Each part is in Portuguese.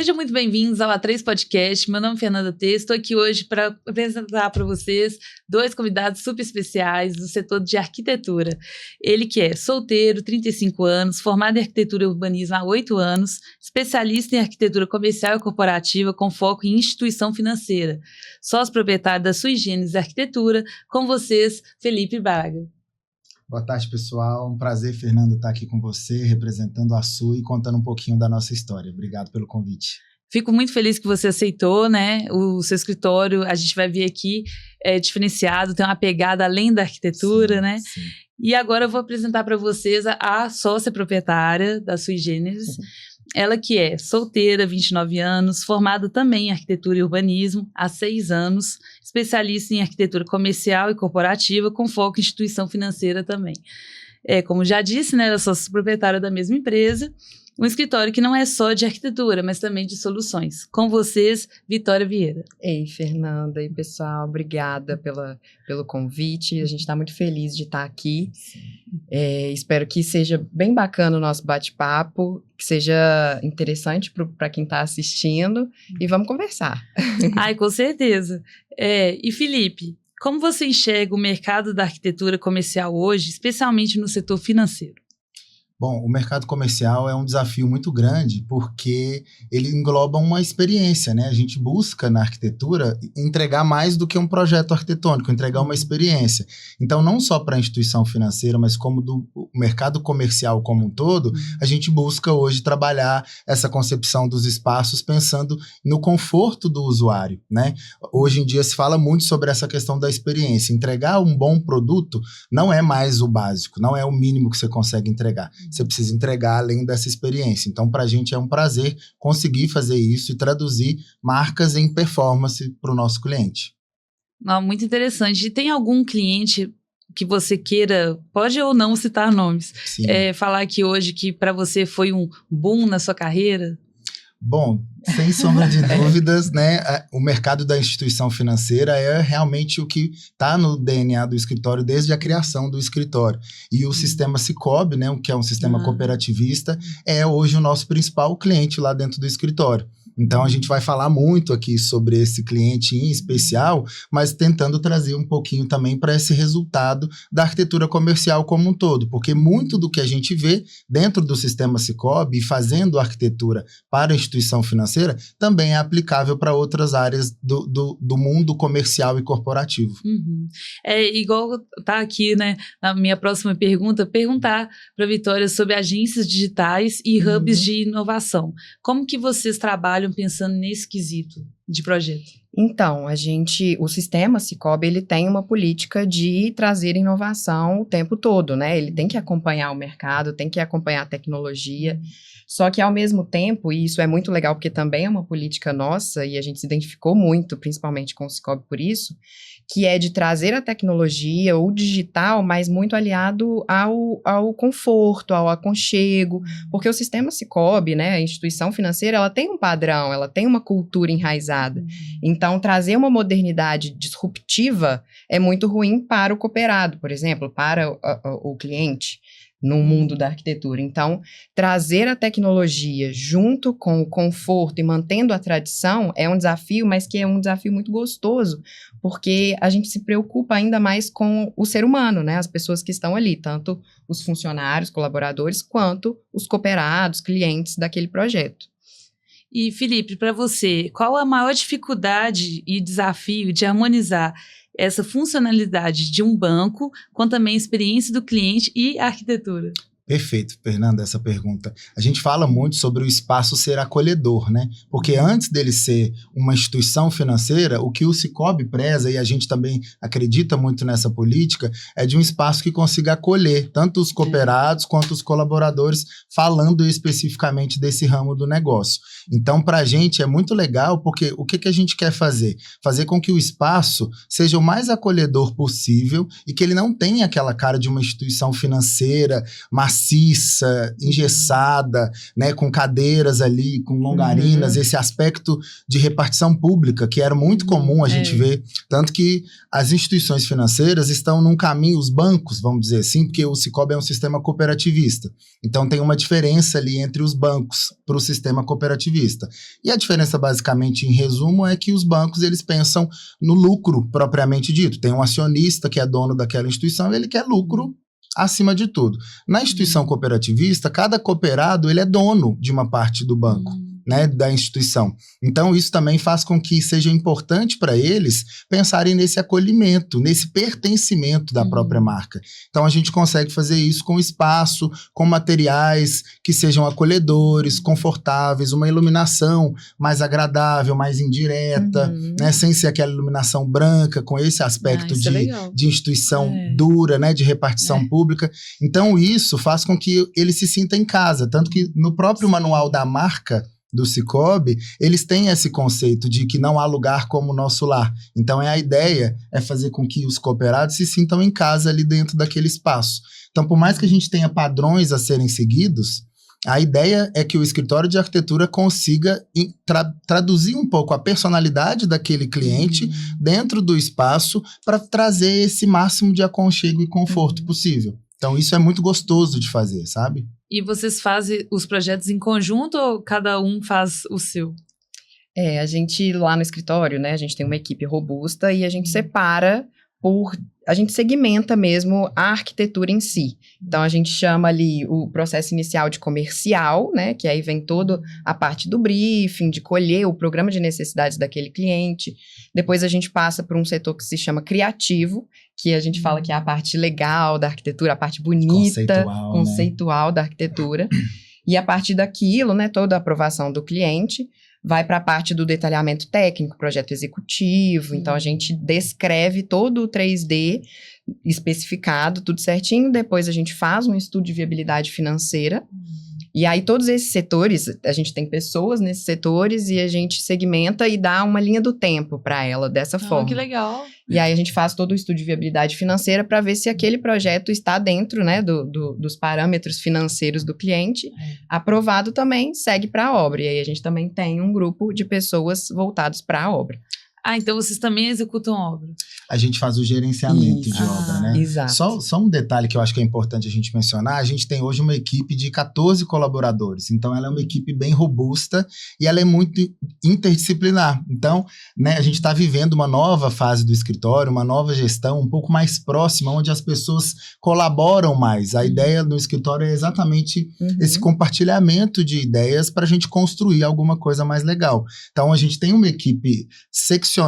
Sejam muito bem-vindos ao A3 Podcast. Meu nome é Fernanda T. Estou aqui hoje para apresentar para vocês dois convidados super especiais do setor de arquitetura. Ele que é solteiro, 35 anos, formado em arquitetura e urbanismo há 8 anos, especialista em arquitetura comercial e corporativa com foco em instituição financeira, sócio proprietário da Sui Generis Arquitetura. Com vocês, Felipe Braga. Boa tarde, pessoal. Um prazer, Fernando, estar aqui com você, representando a Sui e contando um pouquinho da nossa história. Obrigado pelo convite. Fico muito feliz que você aceitou, né? O seu escritório, a gente vai ver aqui, é diferenciado, tem uma pegada além da arquitetura, sim, né? Sim. E agora eu vou apresentar para vocês a sócia proprietária da Sui Generis. Sim. Ela que é solteira, 29 anos, formada também em arquitetura e urbanismo há 6 anos, especialista em arquitetura comercial e corporativa, com foco em instituição financeira também. Como já disse, né, ela é sócia proprietária da mesma empresa, um escritório que não é só de arquitetura, mas também de soluções. Com vocês, Vitória Vieira. Ei, Fernanda e pessoal, obrigada pelo convite. A gente está muito feliz de estar aqui. Espero que seja bem bacana o nosso bate-papo, que seja interessante para quem está assistindo e vamos conversar. Ai, com certeza. E Felipe, como você enxerga o mercado da arquitetura comercial hoje, especialmente no setor financeiro? Bom, o mercado comercial é um desafio muito grande porque ele engloba uma experiência, né? A gente busca na arquitetura entregar mais do que um projeto arquitetônico, entregar uma experiência. Então, não só para a instituição financeira, mas como do mercado comercial como um todo, a gente busca hoje trabalhar essa concepção dos espaços pensando no conforto do usuário, né? Hoje em dia se fala muito sobre essa questão da experiência. Entregar um bom produto não é mais o básico, não é o mínimo que você consegue entregar. Você precisa entregar além dessa experiência. Então, para a gente é um prazer conseguir fazer isso e traduzir marcas em performance para o nosso cliente. Muito interessante. E tem algum cliente que você queira, pode ou não citar nomes, falar aqui hoje que para você foi um boom na sua carreira? Bom, sem sombra de dúvidas, né, o mercado da instituição financeira é realmente o que está no DNA do escritório desde a criação do escritório. E o sistema Sicoob, né, que é um sistema cooperativista, é hoje o nosso principal cliente lá dentro do escritório. Então, a gente vai falar muito aqui sobre esse cliente em especial, mas tentando trazer um pouquinho também para esse resultado da arquitetura comercial como um todo, porque muito do que a gente vê dentro do sistema Sicoob e fazendo arquitetura para a instituição financeira também é aplicável para outras áreas do mundo comercial e corporativo. Uhum. Igual tá aqui, né, na minha próxima pergunta, perguntar para a Vitória sobre agências digitais e hubs de inovação. Como que vocês trabalham pensando nesse quesito de projeto? Então, o sistema Sicoob, ele tem uma política de trazer inovação o tempo todo, né? Ele tem que acompanhar o mercado, tem que acompanhar a tecnologia, só que ao mesmo tempo, e isso é muito legal porque também é uma política nossa, e a gente se identificou muito, principalmente com o Sicoob por isso, que é de trazer a tecnologia, o digital, mas muito aliado ao conforto, ao aconchego, porque o sistema Sicoob, né, a instituição financeira, ela tem um padrão, ela tem uma cultura enraizada. Então, trazer uma modernidade disruptiva é muito ruim para o cooperado, por exemplo, para o cliente no mundo da arquitetura. Então, trazer a tecnologia junto com o conforto e mantendo a tradição é um desafio, mas que é um desafio muito gostoso, porque a gente se preocupa ainda mais com o ser humano, né? As pessoas que estão ali, tanto os funcionários, colaboradores, quanto os cooperados, clientes daquele projeto. E, Felipe, para você, qual a maior dificuldade e desafio de harmonizar essa funcionalidade de um banco com também a experiência do cliente e a arquitetura? Perfeito, Fernanda, essa pergunta. A gente fala muito sobre o espaço ser acolhedor, né? Porque antes dele ser uma instituição financeira, o que o Sicoob preza, e a gente também acredita muito nessa política, é de um espaço que consiga acolher tanto os cooperados quanto os colaboradores, falando especificamente desse ramo do negócio. Então, para a gente é muito legal, porque o que a gente quer fazer? Fazer com que o espaço seja o mais acolhedor possível e que ele não tenha aquela cara de uma instituição financeira massiva, maciça, engessada, né, com cadeiras ali, com longarinas, esse aspecto de repartição pública, que era muito comum a gente ver, tanto que as instituições financeiras estão num caminho, os bancos, vamos dizer assim, porque o Sicoob é um sistema cooperativista, então tem uma diferença ali entre os bancos para o sistema cooperativista, e a diferença basicamente, em resumo, é que os bancos, eles pensam no lucro propriamente dito, tem um acionista que é dono daquela instituição, ele quer lucro acima de tudo. Na instituição cooperativista, cada cooperado ele é dono de uma parte do banco, né, da instituição. Então, isso também faz com que seja importante para eles pensarem nesse acolhimento, nesse pertencimento da própria marca. Então, a gente consegue fazer isso com espaço, com materiais que sejam acolhedores, confortáveis, uma iluminação mais agradável, mais indireta, né, sem ser aquela iluminação branca, com esse aspecto de instituição dura, né, de repartição pública. Então, isso faz com que ele se sinta em casa, tanto que no próprio manual da marca do Sicoob, eles têm esse conceito de que não há lugar como o nosso lar. Então, a ideia é fazer com que os cooperados se sintam em casa ali dentro daquele espaço. Então, por mais que a gente tenha padrões a serem seguidos, a ideia é que o escritório de arquitetura consiga traduzir um pouco a personalidade daquele cliente dentro do espaço para trazer esse máximo de aconchego e conforto possível. Então, isso é muito gostoso de fazer, sabe? E vocês fazem os projetos em conjunto ou cada um faz o seu? A gente lá no escritório, né, a gente tem uma equipe robusta e a gente separa a gente segmenta mesmo a arquitetura em si. Então, a gente chama ali o processo inicial de comercial, né, que aí vem toda a parte do briefing, de colher o programa de necessidades daquele cliente. Depois, a gente passa por um setor que se chama criativo, que a gente fala que é a parte legal da arquitetura, a parte bonita, conceitual, né, da arquitetura. E a partir daquilo, né, toda a aprovação do cliente vai para a parte do detalhamento técnico, projeto executivo. Então, a gente descreve todo o 3D especificado, tudo certinho. Depois, a gente faz um estudo de viabilidade financeira. E aí, todos esses setores, a gente tem pessoas nesses setores e a gente segmenta e dá uma linha do tempo para ela dessa forma. Que legal! E aí, a gente faz todo o estudo de viabilidade financeira para ver se aquele projeto está dentro, né, dos parâmetros financeiros do cliente. Aprovado também, segue para a obra. E aí, a gente também tem um grupo de pessoas voltados para a obra. Então vocês também executam obra? A gente faz o gerenciamento de obra, né? Exato. Só um detalhe que eu acho que é importante a gente mencionar, a gente tem hoje uma equipe de 14 colaboradores, então ela é uma equipe bem robusta e ela é muito interdisciplinar. Então, né, a gente está vivendo uma nova fase do escritório, uma nova gestão um pouco mais próxima, onde as pessoas colaboram mais. A ideia no escritório é exatamente esse compartilhamento de ideias para a gente construir alguma coisa mais legal. Então, a gente tem uma equipe seccionada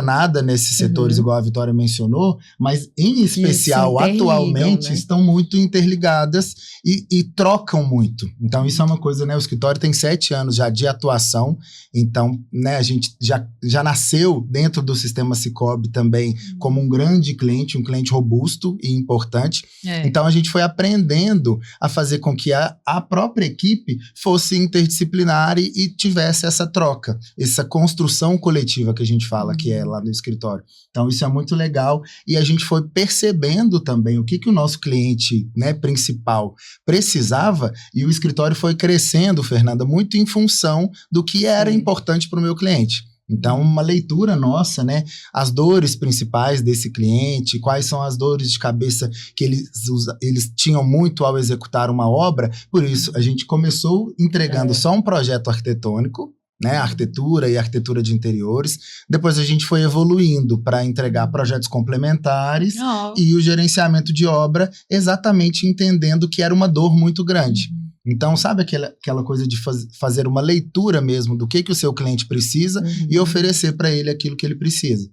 nesses setores, igual a Vitória mencionou, mas em especial, atualmente, né, estão muito interligadas e trocam muito. Então, isso é uma coisa, né? O escritório tem 7 anos já de atuação, então, né, a gente já nasceu dentro do sistema Sicoob também como um grande cliente, um cliente robusto e importante. Então, a gente foi aprendendo a fazer com que a própria equipe fosse interdisciplinar e tivesse essa troca, essa construção coletiva que a gente fala que é lá no escritório. Então, isso é muito legal e a gente foi percebendo também o que o nosso cliente, né, principal precisava e o escritório foi crescendo, Fernanda, muito em função do que era importante para o meu cliente. Então, uma leitura nossa, né, as dores principais desse cliente, quais são as dores de cabeça que eles tinham muito ao executar uma obra, por isso a gente começou entregando só um projeto arquitetônico, né, arquitetura e arquitetura de interiores. Depois a gente foi evoluindo para entregar projetos complementares e o gerenciamento de obra, exatamente entendendo que era uma dor muito grande. Então, sabe aquela coisa de fazer uma leitura mesmo do que o seu cliente precisa e oferecer para ele aquilo que ele precisa.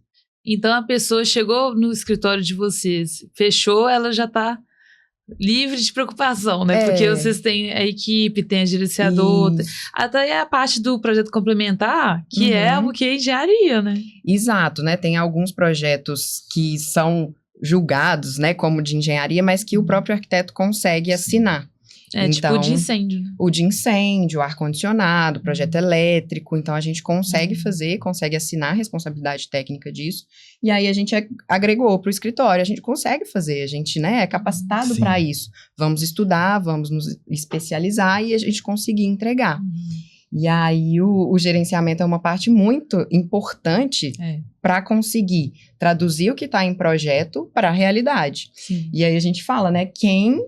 Então, a pessoa chegou no escritório de vocês, fechou, ela já está livre de preocupação, né? Porque vocês têm a equipe, tem a gerenciador, até a parte do projeto complementar, que é o que é engenharia, né? Exato, né? Tem alguns projetos que são julgados, né, como de engenharia, mas que o próprio arquiteto consegue assinar. Tipo o de incêndio. O de incêndio, ar-condicionado, projeto elétrico. Então, a gente consegue fazer, consegue assinar a responsabilidade técnica disso. E aí, a gente agregou para o escritório. A gente consegue fazer, a gente, né, é capacitado para isso. Vamos estudar, vamos nos especializar e a gente conseguir entregar. E aí, o gerenciamento é uma parte muito importante para conseguir traduzir o que está em projeto para a realidade. Sim. E aí, a gente fala, né, quem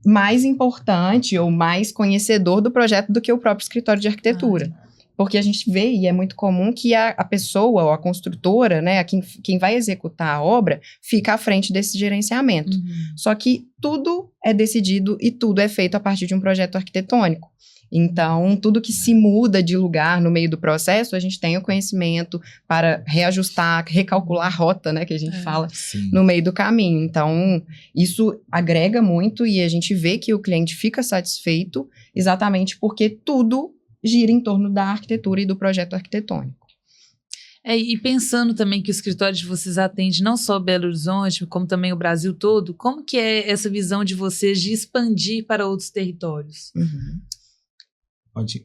mais importante ou mais conhecedor do projeto do que o próprio escritório de arquitetura. Porque a gente vê, e é muito comum, que a pessoa ou a construtora, né, quem vai executar a obra, fica à frente desse gerenciamento. Só que tudo é decidido e tudo é feito a partir de um projeto arquitetônico. Então, tudo que se muda de lugar no meio do processo, a gente tem o conhecimento para reajustar, recalcular a rota, né, que a gente fala, no meio do caminho. Então, isso agrega muito e a gente vê que o cliente fica satisfeito exatamente porque tudo gira em torno da arquitetura e do projeto arquitetônico. E pensando também que o escritório de vocês atende não só Belo Horizonte, como também o Brasil todo, como que é essa visão de vocês de expandir para outros territórios? Pode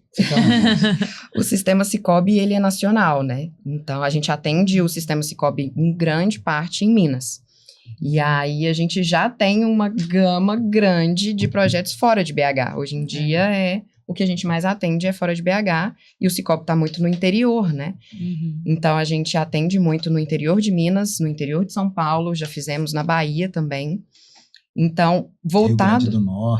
O sistema Sicoob, ele é nacional, né? Então, a gente atende o sistema Sicoob em grande parte em Minas. E aí, a gente já tem uma gama grande de projetos fora de BH. Hoje em dia, o que a gente mais atende é fora de BH. E o Sicoob está muito no interior, né? Então, a gente atende muito no interior de Minas, no interior de São Paulo. Já fizemos na Bahia também. Então, voltado...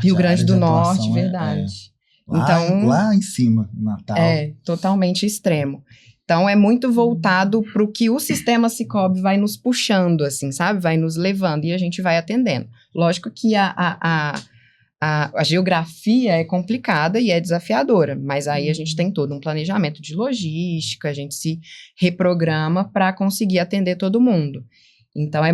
Rio Grande do Norte. Verdade. Lá em cima, Natal. Totalmente extremo. Então, é muito voltado para o que o sistema Sicoob vai nos puxando, assim, sabe? Vai nos levando e a gente vai atendendo. Lógico que a geografia é complicada e é desafiadora, mas aí a gente tem todo um planejamento de logística, a gente se reprograma para conseguir atender todo mundo. Então,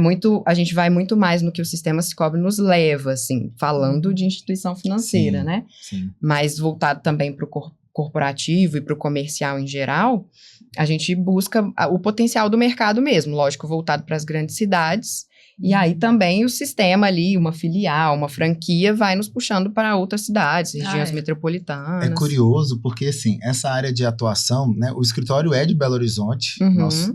a gente vai muito mais no que o sistema Sicoob nos leva, assim, falando de instituição financeira, né? Sim. Mas voltado também para o corporativo e para o comercial em geral, a gente busca o potencial do mercado mesmo, lógico, voltado para as grandes cidades. E aí também o sistema ali, uma filial, uma franquia, vai nos puxando para outras cidades, regiões metropolitanas. É curioso, porque assim, essa área de atuação, né, o escritório é de Belo Horizonte,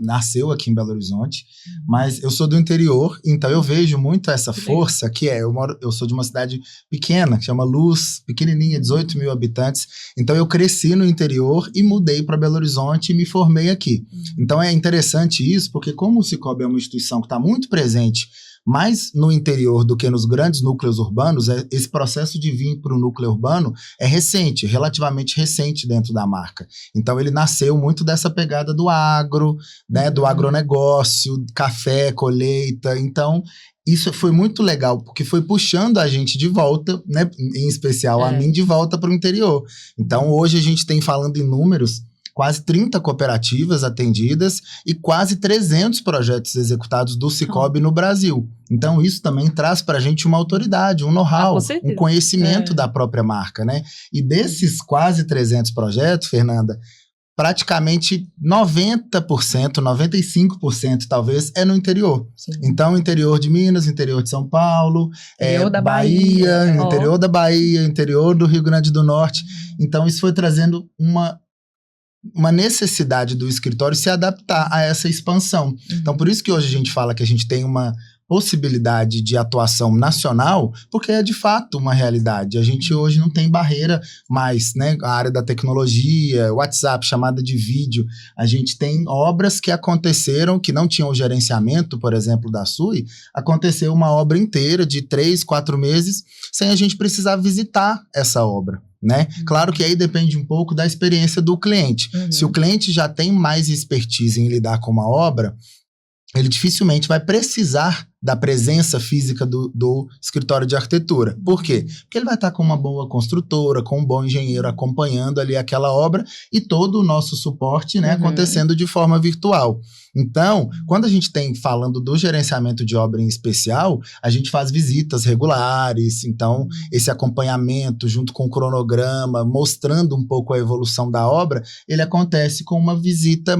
nasceu aqui em Belo Horizonte, mas eu sou do interior, então eu vejo muito essa força, que eu sou de uma cidade pequena, que chama Luz, pequenininha, 18 mil habitantes, então eu cresci no interior e mudei para Belo Horizonte e me formei aqui. Então é interessante isso, porque como o Sicoob é uma instituição que está muito presente mais no interior do que nos grandes núcleos urbanos, esse processo de vir para o núcleo urbano é recente, relativamente recente dentro da marca. Então ele nasceu muito dessa pegada do agro, né, do agronegócio, café, colheita. Então isso foi muito legal, porque foi puxando a gente de volta, né, em especial a mim, de volta para o interior. Então hoje a gente tem, falando em números, quase 30 cooperativas atendidas e quase 300 projetos executados do Sicoob no Brasil. Então, isso também traz para a gente uma autoridade, um know-how, um conhecimento da própria marca, né? E desses quase 300 projetos, Fernanda, praticamente 90%, 95% talvez, é no interior. Sim. Então, interior de Minas, interior de São Paulo, interior da Bahia, interior da Bahia, interior do Rio Grande do Norte. Então, isso foi trazendo uma necessidade do escritório se adaptar a essa expansão. Então, por isso que hoje a gente fala que a gente tem uma possibilidade de atuação nacional, porque é de fato uma realidade. A gente hoje não tem barreira mais, né? A área da tecnologia, WhatsApp, chamada de vídeo. A gente tem obras que aconteceram, que não tinham o gerenciamento, por exemplo, da SUI, aconteceu uma obra inteira de 3, 4 meses, sem a gente precisar visitar essa obra. Né? Claro que aí depende um pouco da experiência do cliente. Se o cliente já tem mais expertise em lidar com uma obra, ele dificilmente vai precisar da presença física do escritório de arquitetura. Por quê? Porque ele vai estar com uma boa construtora, com um bom engenheiro acompanhando ali aquela obra e todo o nosso suporte, né, acontecendo de forma virtual. Então, quando a gente tem, falando do gerenciamento de obra em especial, a gente faz visitas regulares, então esse acompanhamento junto com o cronograma, mostrando um pouco a evolução da obra, ele acontece com uma visita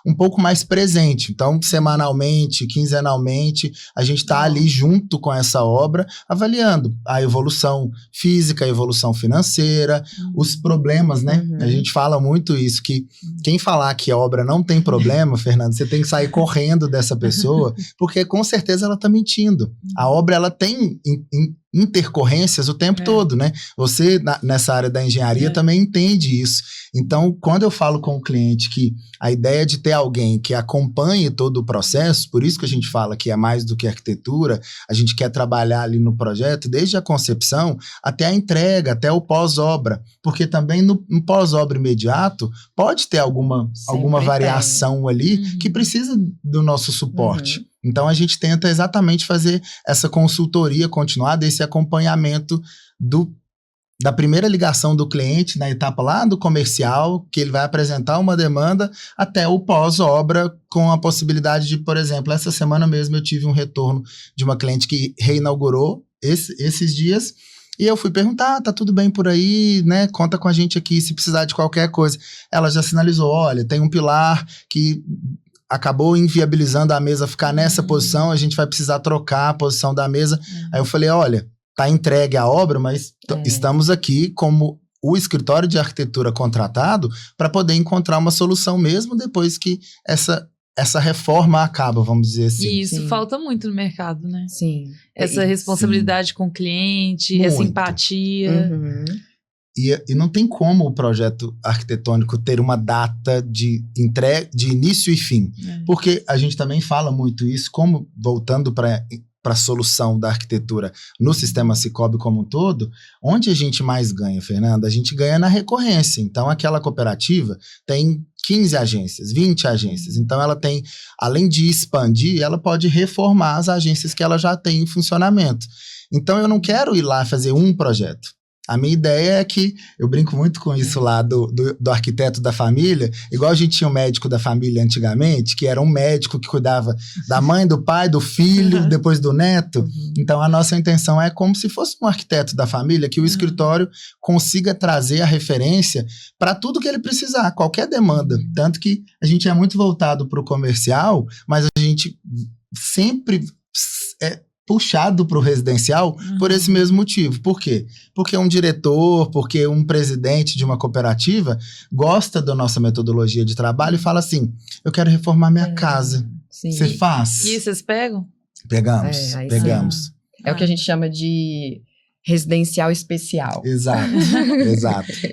um pouco mais presente. Então, semanalmente, quinzenalmente, a gente está ali junto com essa obra, avaliando a evolução física, a evolução financeira, os problemas, né? A gente fala muito isso, que quem falar que a obra não tem problema, Fernando, você tem que sair correndo dessa pessoa, porque com certeza ela está mentindo. A obra, ela tem intercorrências o tempo todo, né? Você, nessa área da engenharia, também entende isso. Então, quando eu falo com o cliente que a ideia de ter alguém que acompanhe todo o processo, por isso que a gente fala que é mais do que arquitetura, a gente quer trabalhar ali no projeto, desde a concepção até a entrega, até o pós-obra, porque também no pós-obra imediato pode ter alguma variação ali que precisa do nosso suporte. Então, a gente tenta exatamente fazer essa consultoria continuada, esse acompanhamento da primeira ligação do cliente na etapa lá do comercial, que ele vai apresentar uma demanda, até o pós-obra, com a possibilidade de, por exemplo, essa semana mesmo eu tive um retorno de uma cliente que reinaugurou esses dias, e eu fui perguntar, tá tudo bem por aí, né? Conta com a gente aqui se precisar de qualquer coisa. Ela já sinalizou, olha, tem um pilar que acabou inviabilizando a mesa ficar nessa posição, a gente vai precisar trocar a posição da mesa. Aí eu falei, olha, tá entregue a obra, mas estamos aqui como o escritório de arquitetura contratado para poder encontrar uma solução mesmo depois que essa reforma acaba, vamos dizer assim. E isso falta muito no mercado, né? Sim. Essa responsabilidade com o cliente, muito. essa empatia. E não tem como o projeto arquitetônico ter uma data de início e fim. Porque a gente também fala muito isso, como voltando para a solução da arquitetura no sistema Sicoob como um todo, onde a gente mais ganha, Fernanda? A gente ganha na recorrência. Então, aquela cooperativa tem 15 agências, 20 agências. Então, ela tem, além de expandir, ela pode reformar as agências que ela já tem em funcionamento. Então, eu não quero ir lá fazer um projeto. A minha ideia é que, eu brinco muito com isso lá do arquiteto da família, igual a gente tinha um médico da família antigamente, que era um médico que cuidava da mãe, do pai, do filho, depois do neto. Então, a nossa intenção é como se fosse um arquiteto da família, que o escritório consiga trazer a referência para tudo que ele precisar, qualquer demanda. Tanto que a gente é muito voltado para o comercial, mas a gente sempre puxado para o residencial por esse mesmo motivo. Por quê? Porque um diretor, porque um presidente de uma cooperativa gosta da nossa metodologia de trabalho e fala assim, eu quero reformar minha casa. Você faz? E vocês pegam? Pegamos. É o que a gente chama de residencial especial. Exato.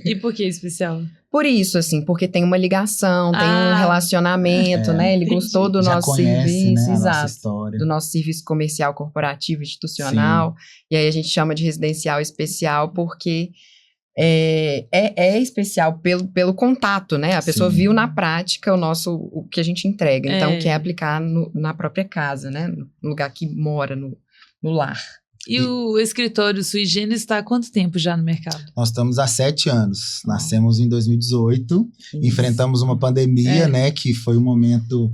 E por que especial? Por isso, assim, porque tem uma ligação, tem um relacionamento, né? Ele gostou do nosso serviço, né, nossa história. do nosso serviço comercial, corporativo, institucional. E aí a gente chama de residencial especial porque é especial pelo contato, né? A pessoa viu na prática o que a gente entrega. Então, quer aplicar na própria casa, né? No lugar que mora, no lar. E o escritório Sui Generis está há quanto tempo já no mercado? Nós estamos há 7 anos. Nascemos em 2018, enfrentamos uma pandemia, né? Que foi um momento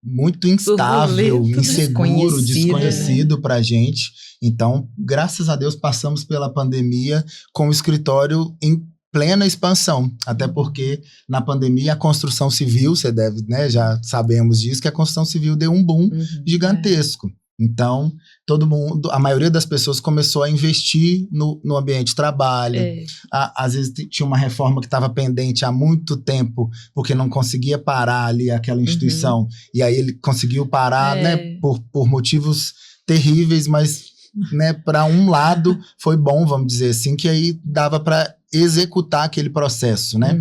muito instável, inseguro, desconhecido para a gente. Então, graças a Deus, passamos pela pandemia com o escritório em plena expansão, até porque na pandemia a construção civil, você deve, né, já sabemos disso, que a construção civil deu um boom gigantesco. Então, todo mundo, a maioria das pessoas começou a investir no ambiente de trabalho. Às vezes tinha uma reforma que estava pendente há muito tempo, porque não conseguia parar ali aquela instituição. E aí ele conseguiu parar, né, por motivos terríveis, mas, né, para um lado foi bom, vamos dizer assim, que aí dava para executar aquele processo, né?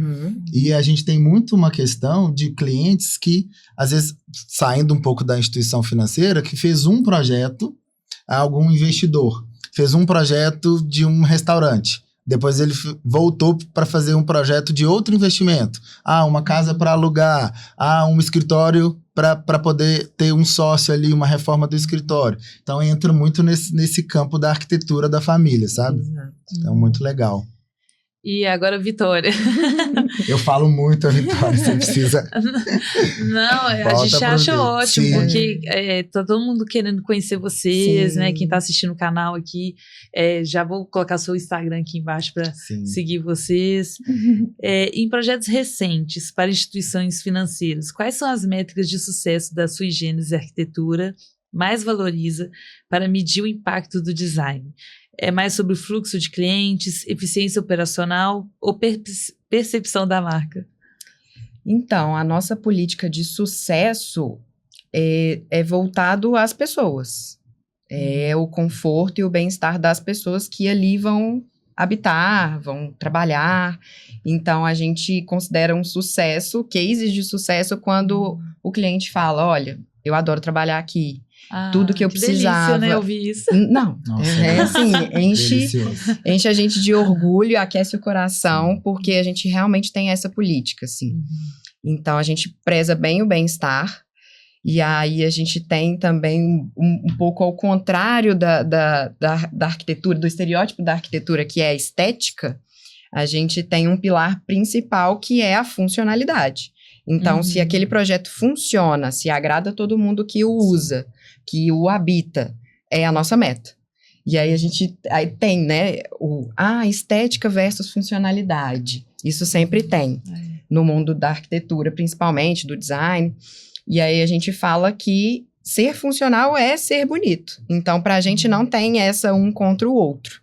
E a gente tem muito uma questão de clientes que, às vezes, saindo um pouco da instituição financeira, que fez um projeto, algum investidor, fez um projeto de um restaurante. Depois ele voltou para fazer um projeto de outro investimento. Uma casa para alugar. Um escritório para poder ter um sócio ali, uma reforma do escritório. Então, entra muito nesse campo da arquitetura da família, sabe? Então, muito legal. E agora, Vitória. Eu falo muito a Vitória, você precisa... Não, a gente acha ótimo, porque tá todo mundo querendo conhecer vocês, né? Quem tá assistindo o canal aqui, já vou colocar seu Instagram aqui embaixo para seguir vocês. Em projetos recentes para instituições financeiras, quais são as métricas de sucesso da Sui Generis Arquitetura mais valoriza para medir o impacto do design? É mais sobre o fluxo de clientes, eficiência operacional ou percepção da marca? Então, a nossa política de sucesso é voltado às pessoas. É o conforto e o bem-estar das pessoas que ali vão habitar, vão trabalhar. Então, a gente considera um sucesso, cases de sucesso, quando o cliente fala, olha, eu adoro trabalhar aqui. Tudo que eu precisava. Delícia, né, ouvir isso. Não, assim, enche a gente de orgulho, aquece o coração, porque a gente realmente tem essa política, assim. Então, a gente preza bem o bem-estar, e aí a gente tem também um pouco ao contrário da arquitetura, do estereótipo da arquitetura, que é a estética, a gente tem um pilar principal que é a funcionalidade. Então, se aquele projeto funciona, se agrada todo mundo que o usa, que o habita, é a nossa meta. E aí a gente tem, né, estética versus funcionalidade. Isso sempre tem, no mundo da arquitetura, principalmente, do design. E aí a gente fala que ser funcional é ser bonito. Então, pra gente não tem essa um contra o outro.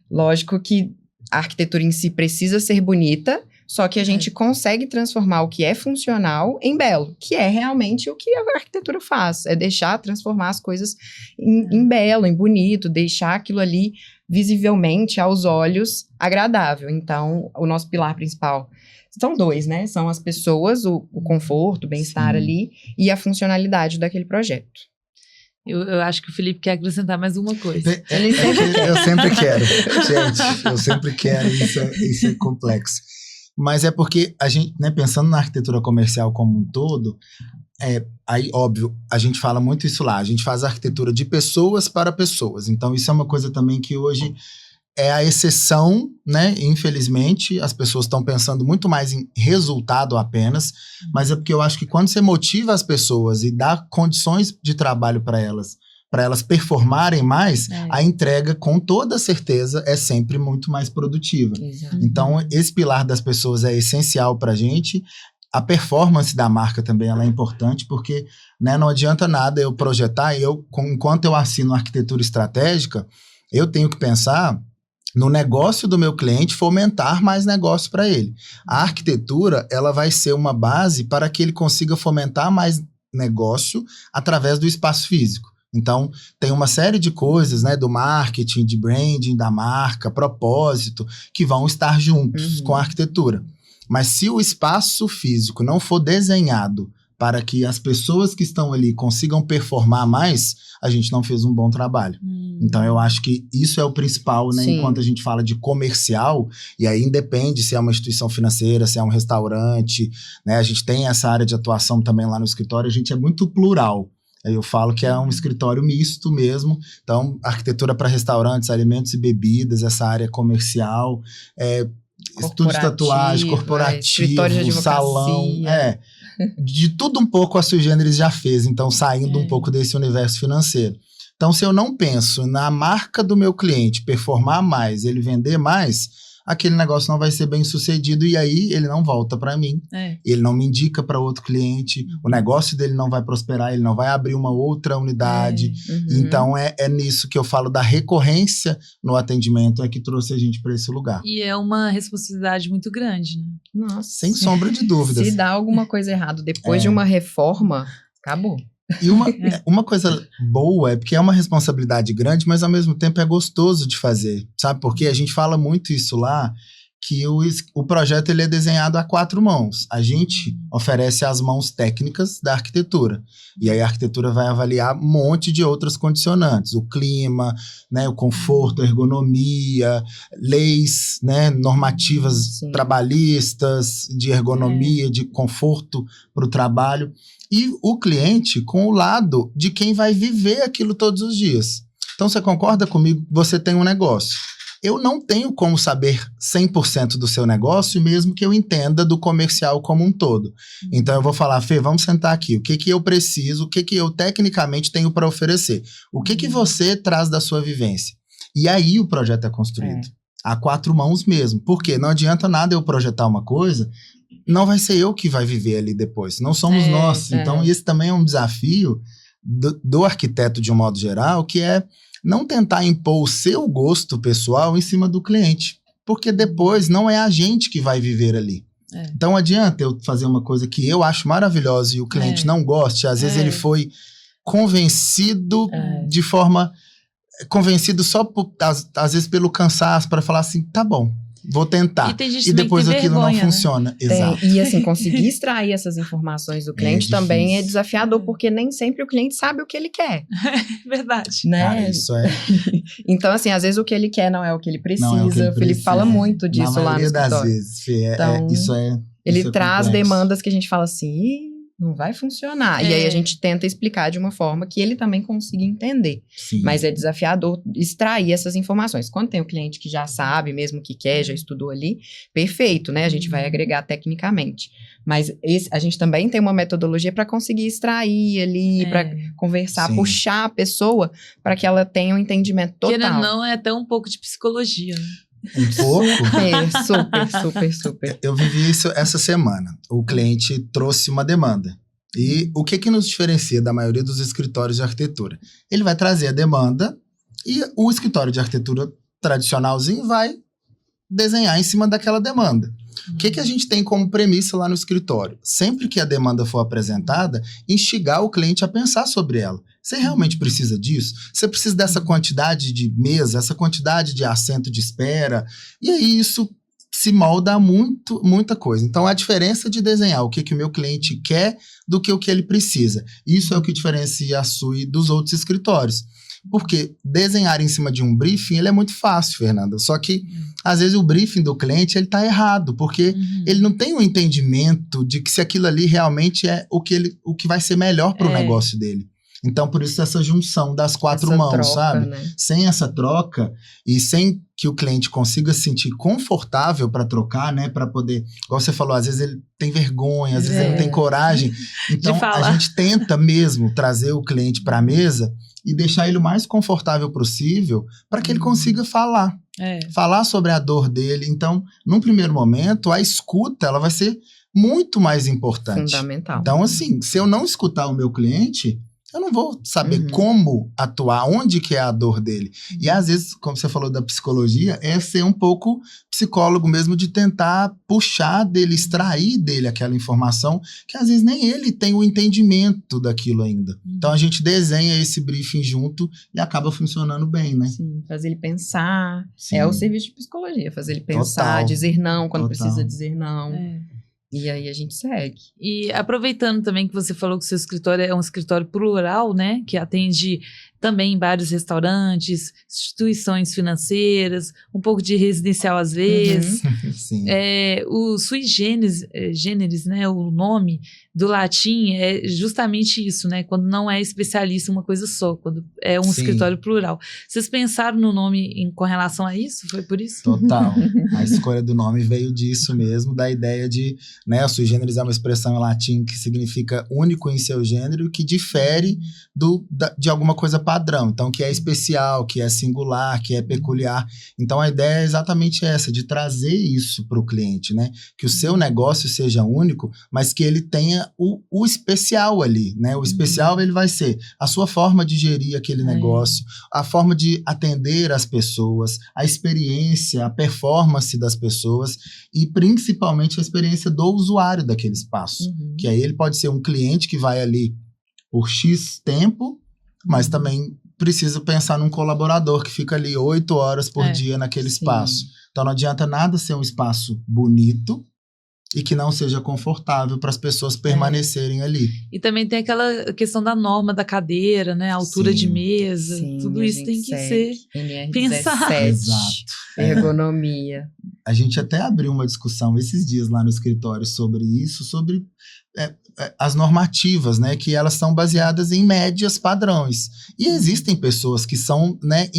Lógico que a arquitetura em si precisa ser bonita, só que a gente consegue transformar o que é funcional em belo, que é realmente o que a arquitetura faz, é transformar as coisas em belo, em bonito, deixar aquilo ali visivelmente aos olhos agradável. Então, o nosso pilar principal são dois, né? São as pessoas, o conforto, o bem-estar ali e a funcionalidade daquele projeto. Eu acho que o Felipe quer acrescentar mais uma coisa. Eu sempre quero, gente, eu sempre quero, isso é complexo. Mas é porque a gente, né, pensando na arquitetura comercial como um todo, aí, óbvio, a gente fala muito isso lá, a gente faz arquitetura de pessoas para pessoas. Então, isso é uma coisa também que hoje é a exceção, né? Infelizmente, as pessoas estão pensando muito mais em resultado apenas, mas é porque eu acho que quando você motiva as pessoas e dá condições de trabalho para elas performarem mais, a entrega, com toda certeza, é sempre muito mais produtiva. Exato. Então, esse pilar das pessoas é essencial para a gente. A performance da marca também ela é importante, porque, né, não adianta nada eu projetar, enquanto eu assino arquitetura estratégica, eu tenho que pensar no negócio do meu cliente, fomentar mais negócio para ele. A arquitetura, ela vai ser uma base para que ele consiga fomentar mais negócio através do espaço físico. Então, tem uma série de coisas, né, do marketing, de branding, da marca, propósito, que vão estar juntos com a arquitetura. Mas se o espaço físico não for desenhado para que as pessoas que estão ali consigam performar mais, a gente não fez um bom trabalho. Então, eu acho que isso é o principal, né? Sim. Enquanto a gente fala de comercial, e aí independe se é uma instituição financeira, se é um restaurante, né? A gente tem essa área de atuação também lá no escritório, a gente é muito plural. Eu falo que é um escritório misto mesmo. Então, arquitetura para restaurantes, alimentos e bebidas, essa área comercial, estúdio de tatuagem, corporativo, salão, de tudo um pouco a Sui Generis já fez, então saindo um pouco desse universo financeiro. Então, se eu não penso na marca do meu cliente performar mais, ele vender mais, aquele negócio não vai ser bem sucedido e aí ele não volta para mim, ele não me indica para outro cliente, o negócio dele não vai prosperar, ele não vai abrir uma outra unidade. Então é nisso que eu falo da recorrência no atendimento, é que trouxe a gente para esse lugar. E é uma responsabilidade muito grande, né? Nossa. Sem sombra de dúvidas. Se dá alguma coisa errada depois de uma reforma, acabou. E uma coisa boa é porque é uma responsabilidade grande, mas ao mesmo tempo é gostoso de fazer, sabe? Porque a gente fala muito isso lá, que o projeto ele é desenhado a 4 mãos. A gente oferece as mãos técnicas da arquitetura. E aí a arquitetura vai avaliar um monte de outras condicionantes. O clima, né, o conforto, a ergonomia, leis, né, normativas trabalhistas, de ergonomia, de conforto para o trabalho. E o cliente com o lado de quem vai viver aquilo todos os dias. Então, você concorda comigo? Você tem um negócio. Eu não tenho como saber 100% do seu negócio, mesmo que eu entenda do comercial como um todo. Então, eu vou falar, Fê, vamos sentar aqui. O que eu preciso, o que eu tecnicamente tenho para oferecer? O que você traz da sua vivência? E aí o projeto é construído. A 4 mãos mesmo. Porque não adianta nada eu projetar uma coisa, não vai ser eu que vai viver ali depois. Não somos nós. Então, esse também é um desafio, do arquiteto de um modo geral, que é não tentar impor o seu gosto pessoal em cima do cliente, porque depois não é a gente que vai viver ali. Então adianta eu fazer uma coisa que eu acho maravilhosa e o cliente não goste, às vezes ele foi convencido de forma... Convencido só, às vezes, pelo cansaço, para falar assim, tá bom, vou tentar. E depois aquilo não funciona. Exato. E assim, conseguir extrair essas informações do cliente também é desafiador, porque nem sempre o cliente sabe o que ele quer. Verdade. Né? Cara, isso é... Então, assim, às vezes o que ele quer não é o que ele precisa. O Felipe fala muito disso lá no escritório. Na maioria das vezes, Fê, isso é ele traz complexo. Demandas que a gente fala assim... Não vai funcionar. E aí a gente tenta explicar de uma forma que ele também consiga entender. Sim. Mas é desafiador extrair essas informações. Quando tem um cliente que já sabe, mesmo que quer, já estudou ali, perfeito, né? A gente vai agregar tecnicamente. Mas a gente também tem uma metodologia para conseguir extrair ali, para conversar, puxar a pessoa para que ela tenha um entendimento total. Querendo não, é até um pouco de psicologia, né? Um pouco? Super. Eu vivi isso essa semana. O cliente trouxe uma demanda. E o que nos diferencia da maioria dos escritórios de arquitetura? Ele vai trazer a demanda e o escritório de arquitetura tradicionalzinho vai desenhar em cima daquela demanda. O que a gente tem como premissa lá no escritório? Sempre que a demanda for apresentada, instigar o cliente a pensar sobre ela. Você realmente precisa disso? Você precisa dessa quantidade de mesa, essa quantidade de assento de espera? E aí isso se molda a muita coisa. Então, a diferença de desenhar o que o meu cliente quer do que o que ele precisa. Isso é o que diferencia a SUI dos outros escritórios. Porque desenhar em cima de um briefing, ele é muito fácil, Fernanda. Só que, às vezes, o briefing do cliente, ele tá errado. Porque ele não tem um entendimento de que se aquilo ali realmente é o que vai ser melhor para o negócio dele. Então, por isso, essa junção das quatro mãos, troca, sabe? Né? Sem essa troca e sem que o cliente consiga se sentir confortável para trocar, né? Para poder... Igual você falou, às vezes ele tem vergonha, às vezes ele não tem coragem. Então, a gente tenta mesmo trazer o cliente para a mesa e deixar ele o mais confortável possível para que ele consiga falar. Falar sobre a dor dele. Então, num primeiro momento, a escuta, ela vai ser muito mais importante. Fundamental. Então, assim, se eu não escutar o meu cliente... eu não vou saber como atuar, onde que é a dor dele. E às vezes, como você falou da psicologia, é ser um pouco psicólogo mesmo, de tentar puxar dele, extrair dele aquela informação, que às vezes nem ele tem o entendimento daquilo ainda. Então a gente desenha esse briefing junto e acaba funcionando bem, né? Sim, fazer ele pensar. Sim. É o serviço de psicologia, fazer ele pensar, dizer não quando precisa dizer não. E aí a gente segue. E aproveitando também que você falou que o seu escritório é um escritório plural, né? Que atende também vários restaurantes, instituições financeiras, um pouco de residencial às vezes. Sim. O sui generis, né? O nome do latim é justamente isso, né? Quando não é especialista em uma coisa só, quando é um escritório plural. Vocês pensaram no nome com relação a isso? Foi por isso? Total. A escolha do nome veio disso mesmo, da ideia de, né, sui generis é uma expressão em latim que significa único em seu gênero, que difere de alguma coisa padrão. Então, que é especial, que é singular, que é peculiar. Então, a ideia é exatamente essa, de trazer isso para o cliente, né? Que o seu negócio seja único, mas que ele tenha o especial ali, né? O especial, ele vai ser a sua forma de gerir aquele negócio, a forma de atender as pessoas, a experiência, a performance das pessoas e, principalmente, a experiência do usuário daquele espaço. Que aí ele pode ser um cliente que vai ali por X tempo, mas também precisa pensar num colaborador que fica ali 8 horas por dia naquele espaço. Então não adianta nada ser um espaço bonito e que não seja confortável para as pessoas permanecerem ali. E também tem aquela questão da norma da cadeira, né? A altura de mesa, tudo isso tem que ser pensado. Exato. Ergonomia. A gente até abriu uma discussão esses dias lá no escritório sobre isso, sobre as normativas, né? Que elas são baseadas em médias padrões. E existem pessoas que são, né,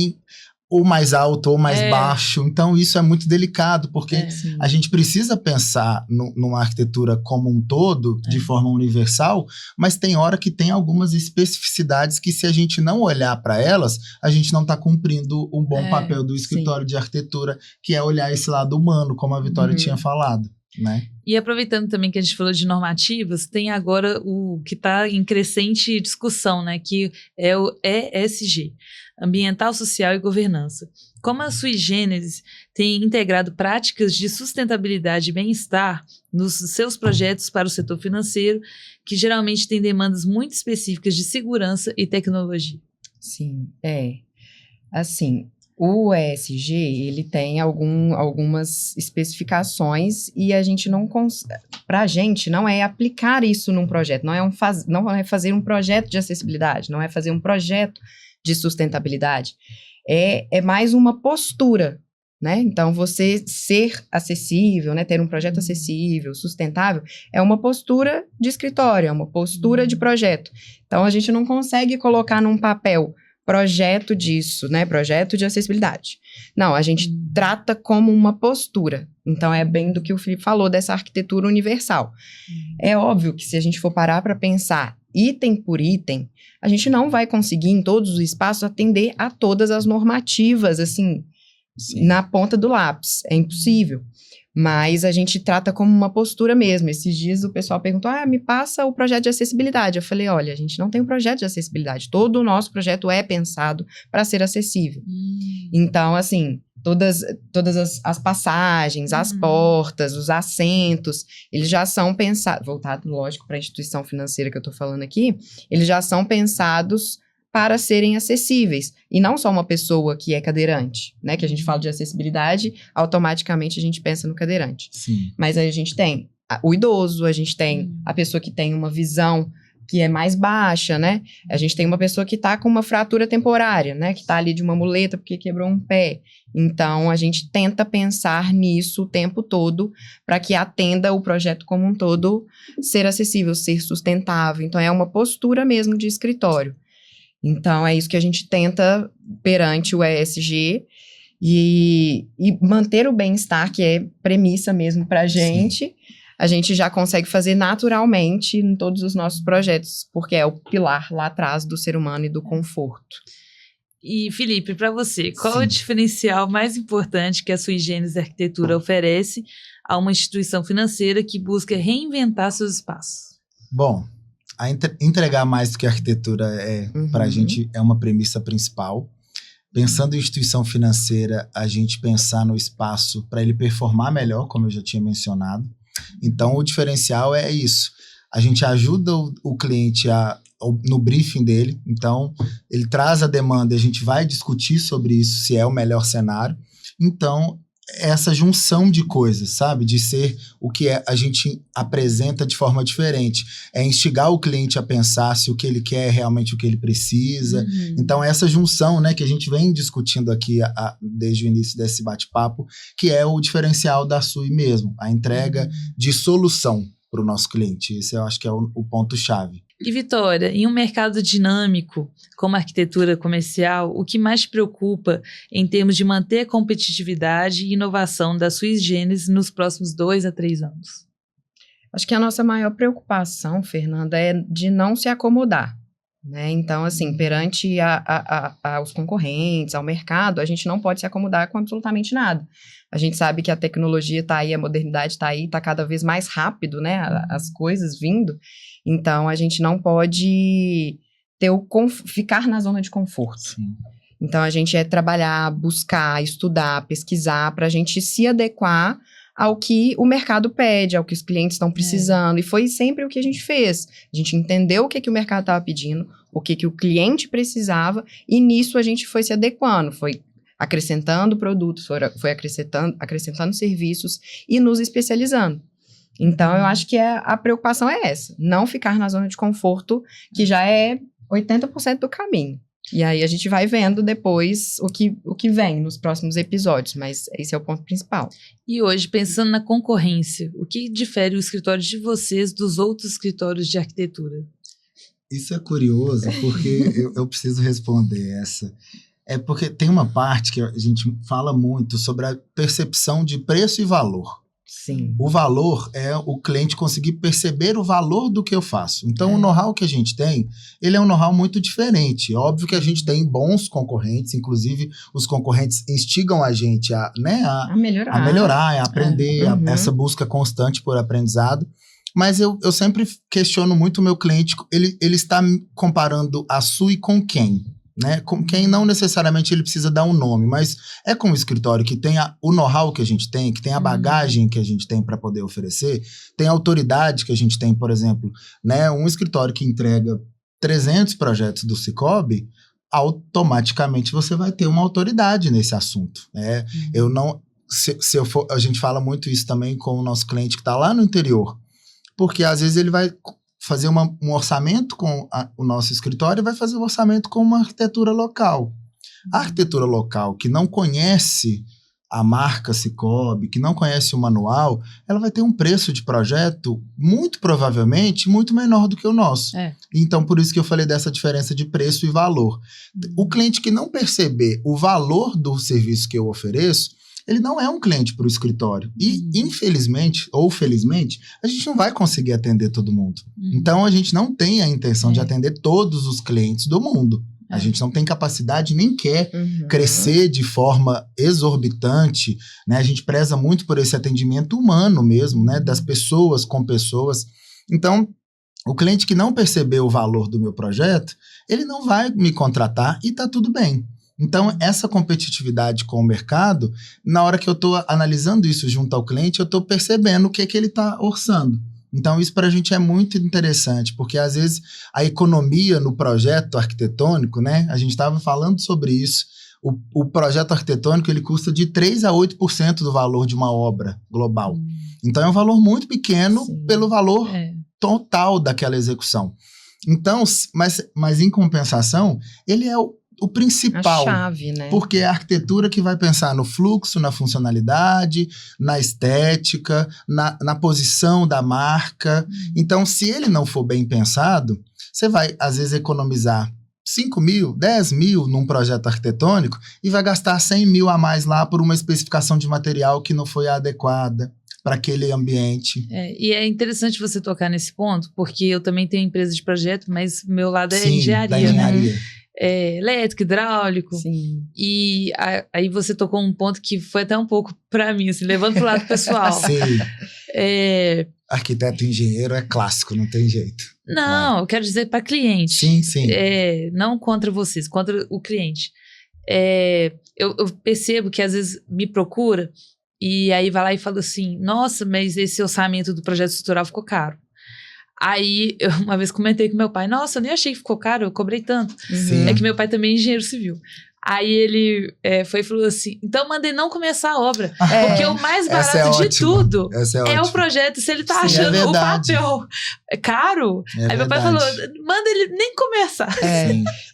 ou mais alto ou mais baixo. Então, isso é muito delicado, porque a gente precisa pensar numa arquitetura como um todo, de forma universal, mas tem hora que tem algumas especificidades que, se a gente não olhar para elas, a gente não está cumprindo um bom papel do escritório de arquitetura, que é olhar esse lado humano, como a Vitória tinha falado. né? E aproveitando também que a gente falou de normativas, tem agora o que está em crescente discussão, né, que é o ESG, Ambiental, Social e Governança. Como a Sui Generis tem integrado práticas de sustentabilidade e bem-estar nos seus projetos para o setor financeiro, que geralmente tem demandas muito específicas de segurança e tecnologia? Sim, assim, o ESG, ele tem algumas especificações e a gente não para a gente não é aplicar isso num projeto, não é fazer um projeto de acessibilidade, não é fazer um projeto de sustentabilidade, é mais uma postura, né? Então, você ser acessível, né, ter um projeto acessível, sustentável, é uma postura de escritório, é uma postura de projeto. Então, a gente não consegue colocar num papel projeto disso, né, projeto de acessibilidade. Não, a gente trata como uma postura. Então, é bem do que o Felipe falou, dessa arquitetura universal. É óbvio que se a gente for parar para pensar item por item, a gente não vai conseguir, em todos os espaços, atender a todas as normativas, assim, Sim. na ponta do lápis. É impossível. Mas a gente trata como uma postura mesmo. Esses dias o pessoal perguntou, me passa o projeto de acessibilidade. Eu falei, olha, a gente não tem um projeto de acessibilidade. Todo o nosso projeto é pensado para ser acessível. Então, assim, todas as passagens, as portas, os assentos, eles já são pensados, voltado, lógico, para a instituição financeira que eu estou falando aqui, eles já são pensados para serem acessíveis. E não só uma pessoa que é cadeirante, né? Que a gente fala de acessibilidade, automaticamente a gente pensa no cadeirante. Sim. Mas aí a gente tem o idoso, a gente tem a pessoa que tem uma visão que é mais baixa, né? A gente tem uma pessoa que está com uma fratura temporária, né? Que está ali de uma muleta porque quebrou um pé. Então, a gente tenta pensar nisso o tempo todo para que atenda o projeto como um todo ser acessível, ser sustentável. Então, é uma postura mesmo de escritório. Então, é isso que a gente tenta perante o ESG e manter o bem-estar, que é premissa mesmo para a gente. Sim. A gente já consegue fazer naturalmente em todos os nossos projetos, porque é o pilar lá atrás do ser humano e do conforto. E, Felipe, para você, qual é o diferencial mais importante que a Sui Generis Arquitetura oferece a uma instituição financeira que busca reinventar seus espaços? Bom, entregar mais do que a arquitetura para a gente é uma premissa principal. Pensando em instituição financeira, a gente pensar no espaço para ele performar melhor, como eu já tinha mencionado. Então, o diferencial é isso. A gente ajuda o cliente no briefing dele. Então, ele traz a demanda e a gente vai discutir sobre isso, se é o melhor cenário. Então, essa junção de coisas, sabe? De ser o que a gente apresenta de forma diferente. É instigar o cliente a pensar se o que ele quer é realmente o que ele precisa. Então, essa junção, né, que a gente vem discutindo aqui desde o início desse bate-papo, que é o diferencial da Sui mesmo. A entrega de solução para o nosso cliente. Esse eu acho que é o ponto-chave. E, Vitória, em um mercado dinâmico, como a arquitetura comercial, o que mais te preocupa em termos de manter a competitividade e inovação da Sui Generis nos próximos 2 a 3 anos? Acho que a nossa maior preocupação, Fernanda, é de não se acomodar, né? Então, assim, perante aos concorrentes, ao mercado, a gente não pode se acomodar com absolutamente nada. A gente sabe que a tecnologia está aí, a modernidade está aí, está cada vez mais rápido, né? As coisas vindo. Então, a gente não pode ficar na zona de conforto. Sim. Então, a gente é trabalhar, buscar, estudar, pesquisar, para a gente se adequar ao que o mercado pede, ao que os clientes estão precisando. E foi sempre o que a gente fez. A gente entendeu o que o mercado estava pedindo, o que o cliente precisava, e nisso a gente foi se adequando, foi acrescentando produtos, foi acrescentando serviços e nos especializando. Então, eu acho que a preocupação é essa, não ficar na zona de conforto, que já é 80% do caminho. E aí a gente vai vendo depois o que vem nos próximos episódios, mas esse é o ponto principal. E hoje, pensando na concorrência, o que difere o escritório de vocês dos outros escritórios de arquitetura? Isso é curioso, porque eu preciso responder essa. É porque tem uma parte que a gente fala muito sobre a percepção de preço e valor. Sim. O valor é o cliente conseguir perceber o valor do que eu faço. Então, o know-how que a gente tem, ele é um know-how muito diferente. Óbvio que a gente tem bons concorrentes, inclusive os concorrentes instigam a gente a melhorar, a aprender, essa busca constante por aprendizado. Mas eu sempre questiono muito o meu cliente, ele está comparando a Sui com quem? Né? Com quem não necessariamente ele precisa dar um nome, mas é com o escritório que tem o know-how que a gente tem, que tem a bagagem que a gente tem para poder oferecer, tem a autoridade que a gente tem, por exemplo, né? Um escritório que entrega 300 projetos do Sicoob, automaticamente você vai ter uma autoridade nesse assunto, né? Eu não, se eu for, a gente fala muito isso também com o nosso cliente que está lá no interior, porque às vezes ele vai fazer um orçamento com o nosso escritório e vai fazer um orçamento com uma arquitetura local. A arquitetura local que não conhece a marca Sicoob, que não conhece o manual, ela vai ter um preço de projeto muito provavelmente muito menor do que o nosso. Então, por isso que eu falei dessa diferença de preço e valor. O cliente que não perceber o valor do serviço que eu ofereço, ele não é um cliente para o escritório. E, infelizmente, ou felizmente, a gente não vai conseguir atender todo mundo. Então, a gente não tem a intenção de atender todos os clientes do mundo. A gente não tem capacidade, nem quer crescer de forma exorbitante, né? A gente preza muito por esse atendimento humano mesmo, né? Das pessoas com pessoas. Então, o cliente que não percebeu o valor do meu projeto, ele não vai me contratar e tá tudo bem. Então, essa competitividade com o mercado, na hora que eu estou analisando isso junto ao cliente, eu estou percebendo o que ele está orçando. Então, isso para a gente é muito interessante, porque às vezes a economia no projeto arquitetônico, né? A gente estava falando sobre isso. O projeto arquitetônico, ele custa de 3% a 8% do valor de uma obra global. Então, é um valor muito pequeno pelo valor total daquela execução. Então, mas em compensação, ele é o principal, a chave, né? Porque é a arquitetura que vai pensar no fluxo, na funcionalidade, na estética, na posição da marca. Então, se ele não for bem pensado, você vai, às vezes, economizar 5 mil, 10 mil num projeto arquitetônico e vai gastar 100 mil a mais lá por uma especificação de material que não foi adequada para aquele ambiente. E é interessante você tocar nesse ponto, porque eu também tenho empresa de projeto, mas meu lado é engenharia. Da engenharia. Né? Elétrico, hidráulico. Sim. E aí você tocou um ponto que foi até um pouco para mim, assim, levando pro lado pessoal. Sim. Arquiteto e engenheiro é clássico, não tem jeito. Não, eu quero dizer para cliente. Sim. Não contra vocês, contra o cliente. Eu percebo que às vezes me procura e aí vai lá e fala assim, nossa, mas esse orçamento do projeto estrutural ficou caro. Aí, eu uma vez comentei com meu pai, nossa, eu nem achei que ficou caro, eu cobrei tanto. É que meu pai também é engenheiro civil. Aí ele foi e falou assim, então mandei não começar a obra, porque o mais barato de tudo é o projeto. Se ele tá achando o papel caro, aí meu pai falou, manda ele nem começar.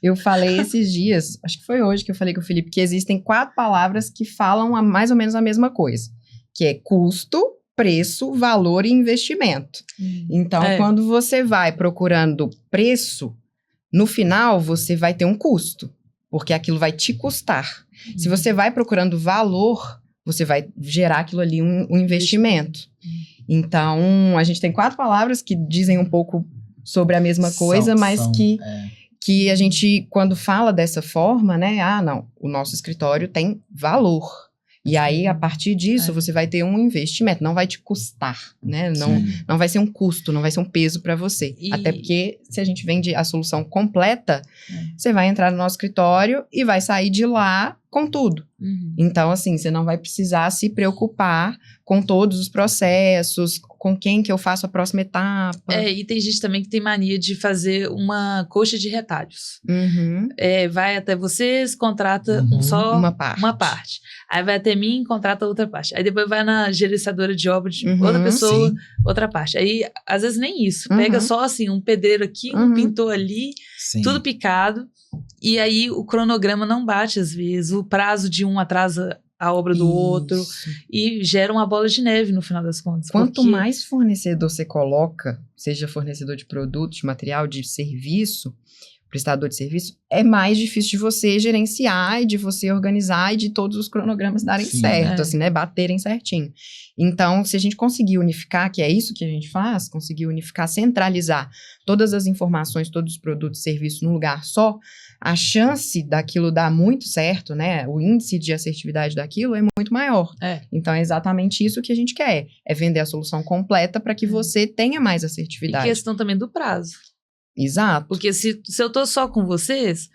Eu falei esses dias, acho que foi hoje que eu falei com o Felipe, que existem 4 palavras que falam mais ou menos a mesma coisa, que é custo, preço, valor e investimento. Então, quando você vai procurando preço, no final você vai ter um custo, porque aquilo vai te custar. Se você vai procurando valor, você vai gerar aquilo ali um investimento. Então, a gente tem 4 palavras que dizem um pouco sobre a mesma coisa, mas que a gente, quando fala dessa forma, né? Não, o nosso escritório tem valor. E aí, a partir disso, você vai ter um investimento, não vai te custar, né? Não vai ser um custo, não vai ser um peso para você. Até porque, se a gente vende a solução completa, você vai entrar no nosso escritório e vai sair de lá com tudo. Então, assim, você não vai precisar se preocupar com todos os processos, com quem que eu faço a próxima etapa. E tem gente também que tem mania de fazer uma coxa de retalhos. Vai até vocês, contrata só uma parte. Aí vai até mim, contrata outra parte. Aí depois vai na gerenciadora de obra de outra pessoa, outra parte. Aí, às vezes, nem isso. Pega só, assim, um pedreiro aqui, um pintor ali, tudo picado. E aí, o cronograma não bate, às vezes. O prazo de um atrasa a obra do outro. E gera uma bola de neve, no final das contas. Quanto mais fornecedor você coloca, seja fornecedor de produto, de material, de serviço, prestador de serviço, é mais difícil de você gerenciar e de você organizar e de todos os cronogramas darem certo, assim, né? Baterem certinho. Então, se a gente conseguir unificar, que é isso que a gente faz, conseguir unificar, centralizar todas as informações, todos os produtos e serviços num lugar só, a chance daquilo dar muito certo, né? O índice de assertividade daquilo é muito maior. Então, é exatamente isso que a gente quer. É vender a solução completa para que você tenha mais assertividade. E questão também do prazo. Exato. Porque se eu tô só com vocês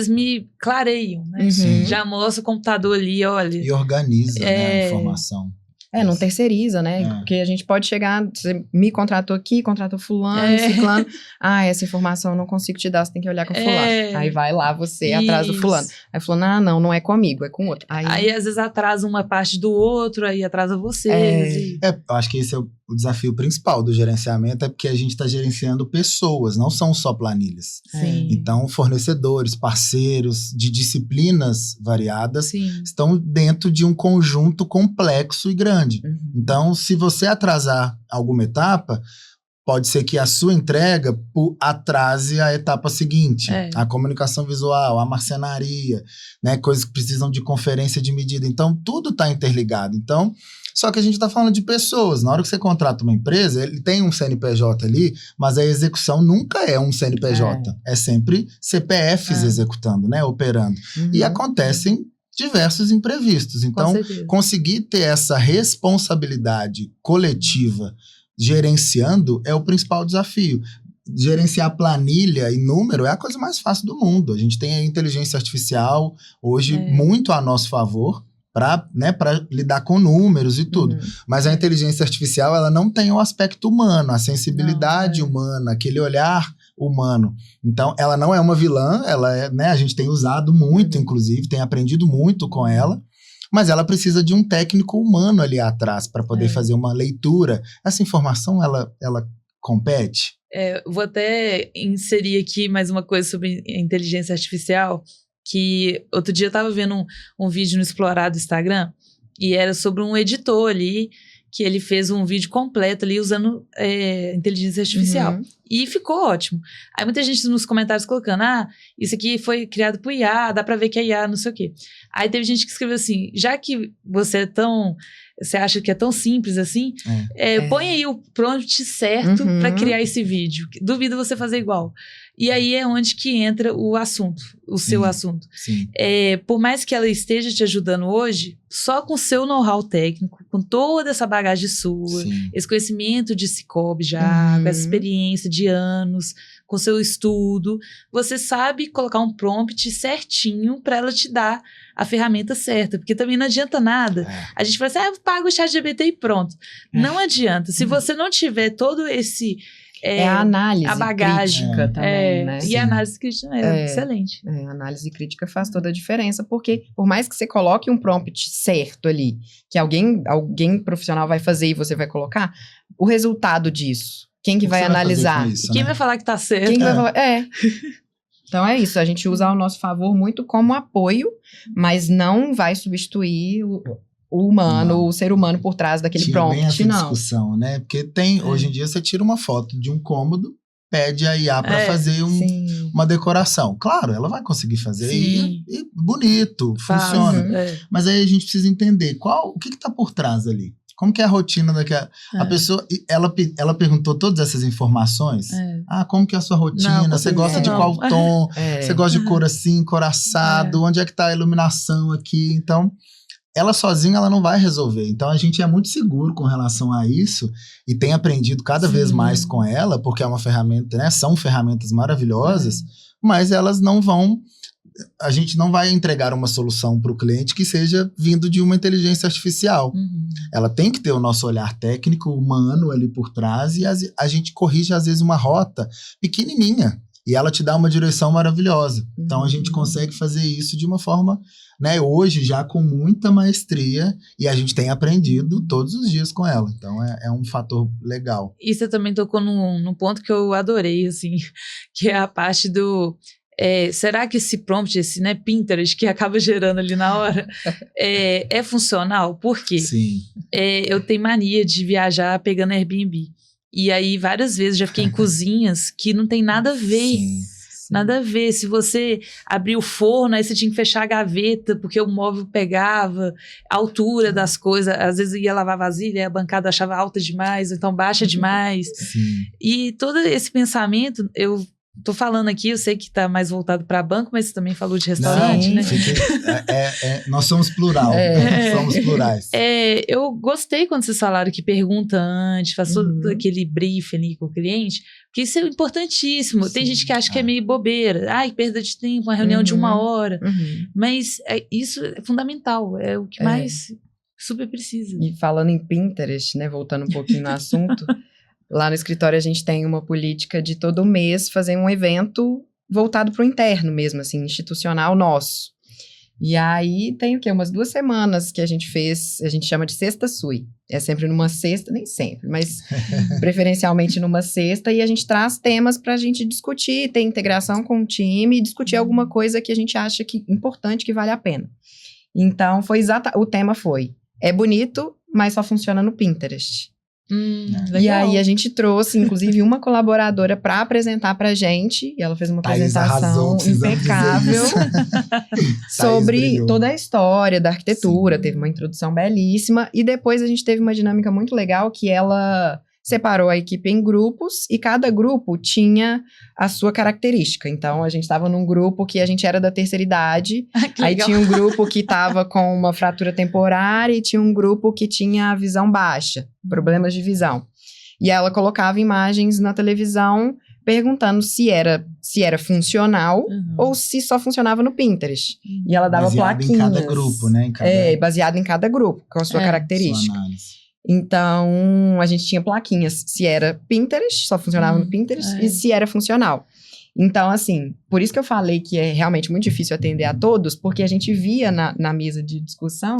me clareiam, né? Uhum. Já mostra o computador ali, olha. E organiza, né, a informação. Não terceiriza, né? Porque a gente pode chegar, você me contratou aqui, contratou fulano, ciclano. Essa informação eu não consigo te dar, você tem que olhar com fulano. Aí vai lá você atrás do fulano. Aí fulano, não é comigo, é com outro. Aí às vezes atrasa uma parte do outro, aí atrasa vocês. Eu acho que esse é o desafio principal do gerenciamento, é porque a gente está gerenciando pessoas, não são só planilhas. Sim. Então, fornecedores, parceiros de disciplinas variadas estão dentro de um conjunto complexo e grande. Então, se você atrasar alguma etapa, pode ser que a sua entrega atrase a etapa seguinte. A comunicação visual, a marcenaria, né, coisas que precisam de conferência de medida. Então, tudo está interligado. Então, só que a gente está falando de pessoas. Na hora que você contrata uma empresa, ele tem um CNPJ ali, mas a execução nunca é um CNPJ. É sempre CPFs executando, né, operando. E acontecem diversos imprevistos. Então, conseguir ter essa responsabilidade coletiva gerenciando é o principal desafio. Gerenciar planilha e número é a coisa mais fácil do mundo. A gente tem a inteligência artificial hoje muito a nosso favor para lidar com números e tudo. Mas a inteligência artificial, ela não tem o aspecto humano, a sensibilidade humana, aquele olhar humano. Então, ela não é uma vilã, ela é, né, a gente tem usado muito, inclusive, tem aprendido muito com ela, mas ela precisa de um técnico humano ali atrás para poder fazer uma leitura. Essa informação, ela compete? Vou até inserir aqui mais uma coisa sobre inteligência artificial, que outro dia eu estava vendo um vídeo no Explorar do Instagram, e era sobre um editor ali, que ele fez um vídeo completo ali usando inteligência artificial. E ficou ótimo. Aí muita gente nos comentários colocando, isso aqui foi criado por IA, dá pra ver que é IA, não sei o quê. Aí teve gente que escreveu assim, já que você acha que é tão simples assim, põe aí o prompt certo pra criar esse vídeo. Duvido você fazer igual. E aí é onde que entra o assunto, seu assunto. Por mais que ela esteja te ajudando hoje, só com o seu know-how técnico, com toda essa bagagem sua, esse conhecimento de Cicobi já, com essa experiência de anos, com seu estudo, você sabe colocar um prompt certinho para ela te dar a ferramenta certa, porque também não adianta nada. A gente fala assim, eu pago o ChatGPT e pronto. Não adianta. Se você não tiver todo esse... a análise a bagagem crítica também, né? E a análise crítica é excelente. A análise crítica faz toda a diferença, porque por mais que você coloque um prompt certo ali, que alguém profissional vai fazer e você vai colocar, o resultado disso, quem que vai analisar? Quem vai falar que tá certo? Quem vai falar? Então é isso, a gente usa ao nosso favor muito como apoio, mas não vai substituir o humano, o ser humano por trás daquele prompt, bem essa não. discussão, né? Porque hoje em dia você tira uma foto de um cômodo, pede a IA para fazer uma decoração. Claro, ela vai conseguir fazer e bonito, funciona. Mas aí a gente precisa entender o que tá por trás ali. Como que é a rotina daquela... A pessoa, ela perguntou todas essas informações. Como que é a sua rotina? Você gosta de qual tom? Você gosta de cor assim, cor assado? Onde é que tá a iluminação aqui? Então, ela sozinha, ela não vai resolver. Então, a gente é muito seguro com relação a isso e tem aprendido cada vez mais com ela, porque é uma ferramenta, né? São ferramentas maravilhosas, mas elas não vão... A gente não vai entregar uma solução para o cliente que seja vindo de uma inteligência artificial. Ela tem que ter o nosso olhar técnico, humano ali por trás, e a gente corrige, às vezes, uma rota pequenininha, e ela te dá uma direção maravilhosa. Então, a gente consegue fazer isso de uma forma, né, hoje, já com muita maestria, e a gente tem aprendido todos os dias com ela. Então, é um fator legal. E você também tocou num ponto que eu adorei, assim, que é a parte do... será que esse prompt, esse Pinterest que acaba gerando ali na hora, é funcional? Por quê? Eu tenho mania de viajar pegando Airbnb. E aí, várias vezes, já fiquei em cozinhas que não tem nada a ver. Nada a ver. Se você abrir o forno, aí você tinha que fechar a gaveta, porque o móvel pegava a altura das coisas. Às vezes ia lavar vasilha, a bancada achava alta demais, então baixa demais. Sim. E todo esse pensamento, eu tô falando aqui, eu sei que tá mais voltado para banco, mas você também falou de restaurante, Não, né? Nós somos plural, somos plurais. Eu gostei quando vocês falaram que pergunta antes, faz todo aquele briefing ali com o cliente, porque isso é importantíssimo. Tem gente que acha que é meio bobeira, perda de tempo, uma reunião de 1 hora, mas isso é fundamental, é o que mais super precisa. E falando em Pinterest, né, voltando um pouquinho no assunto, lá no escritório a gente tem uma política de todo mês fazer um evento voltado para o interno mesmo, assim, institucional nosso. E aí tem o quê? Umas 2 semanas que a gente fez, a gente chama de sexta SUI. É sempre numa sexta, nem sempre, mas preferencialmente numa sexta, e a gente traz temas para a gente discutir, ter integração com o time e discutir alguma coisa que a gente acha que importante, que vale a pena. Então, o tema foi, é bonito, mas só funciona no Pinterest. E aí a gente trouxe, inclusive, uma colaboradora para apresentar pra gente, e ela fez uma apresentação impecável sobre toda a história da arquitetura, teve uma introdução belíssima, e depois a gente teve uma dinâmica muito legal que ela separou a equipe em grupos, e cada grupo tinha a sua característica. Então, a gente estava num grupo que a gente era da terceira idade, aí tinha um grupo que estava com uma fratura temporária, e tinha um grupo que tinha a visão baixa, problemas de visão. E ela colocava imagens na televisão, perguntando se era funcional, ou se só funcionava no Pinterest. E ela dava plaquinhas. Baseado em cada grupo, né? Baseado em cada grupo, com a sua característica. Então, a gente tinha plaquinhas se era Pinterest, só funcionava no Pinterest, e se era funcional. Então, assim, por isso que eu falei que é realmente muito difícil atender a todos, porque a gente via na mesa de discussão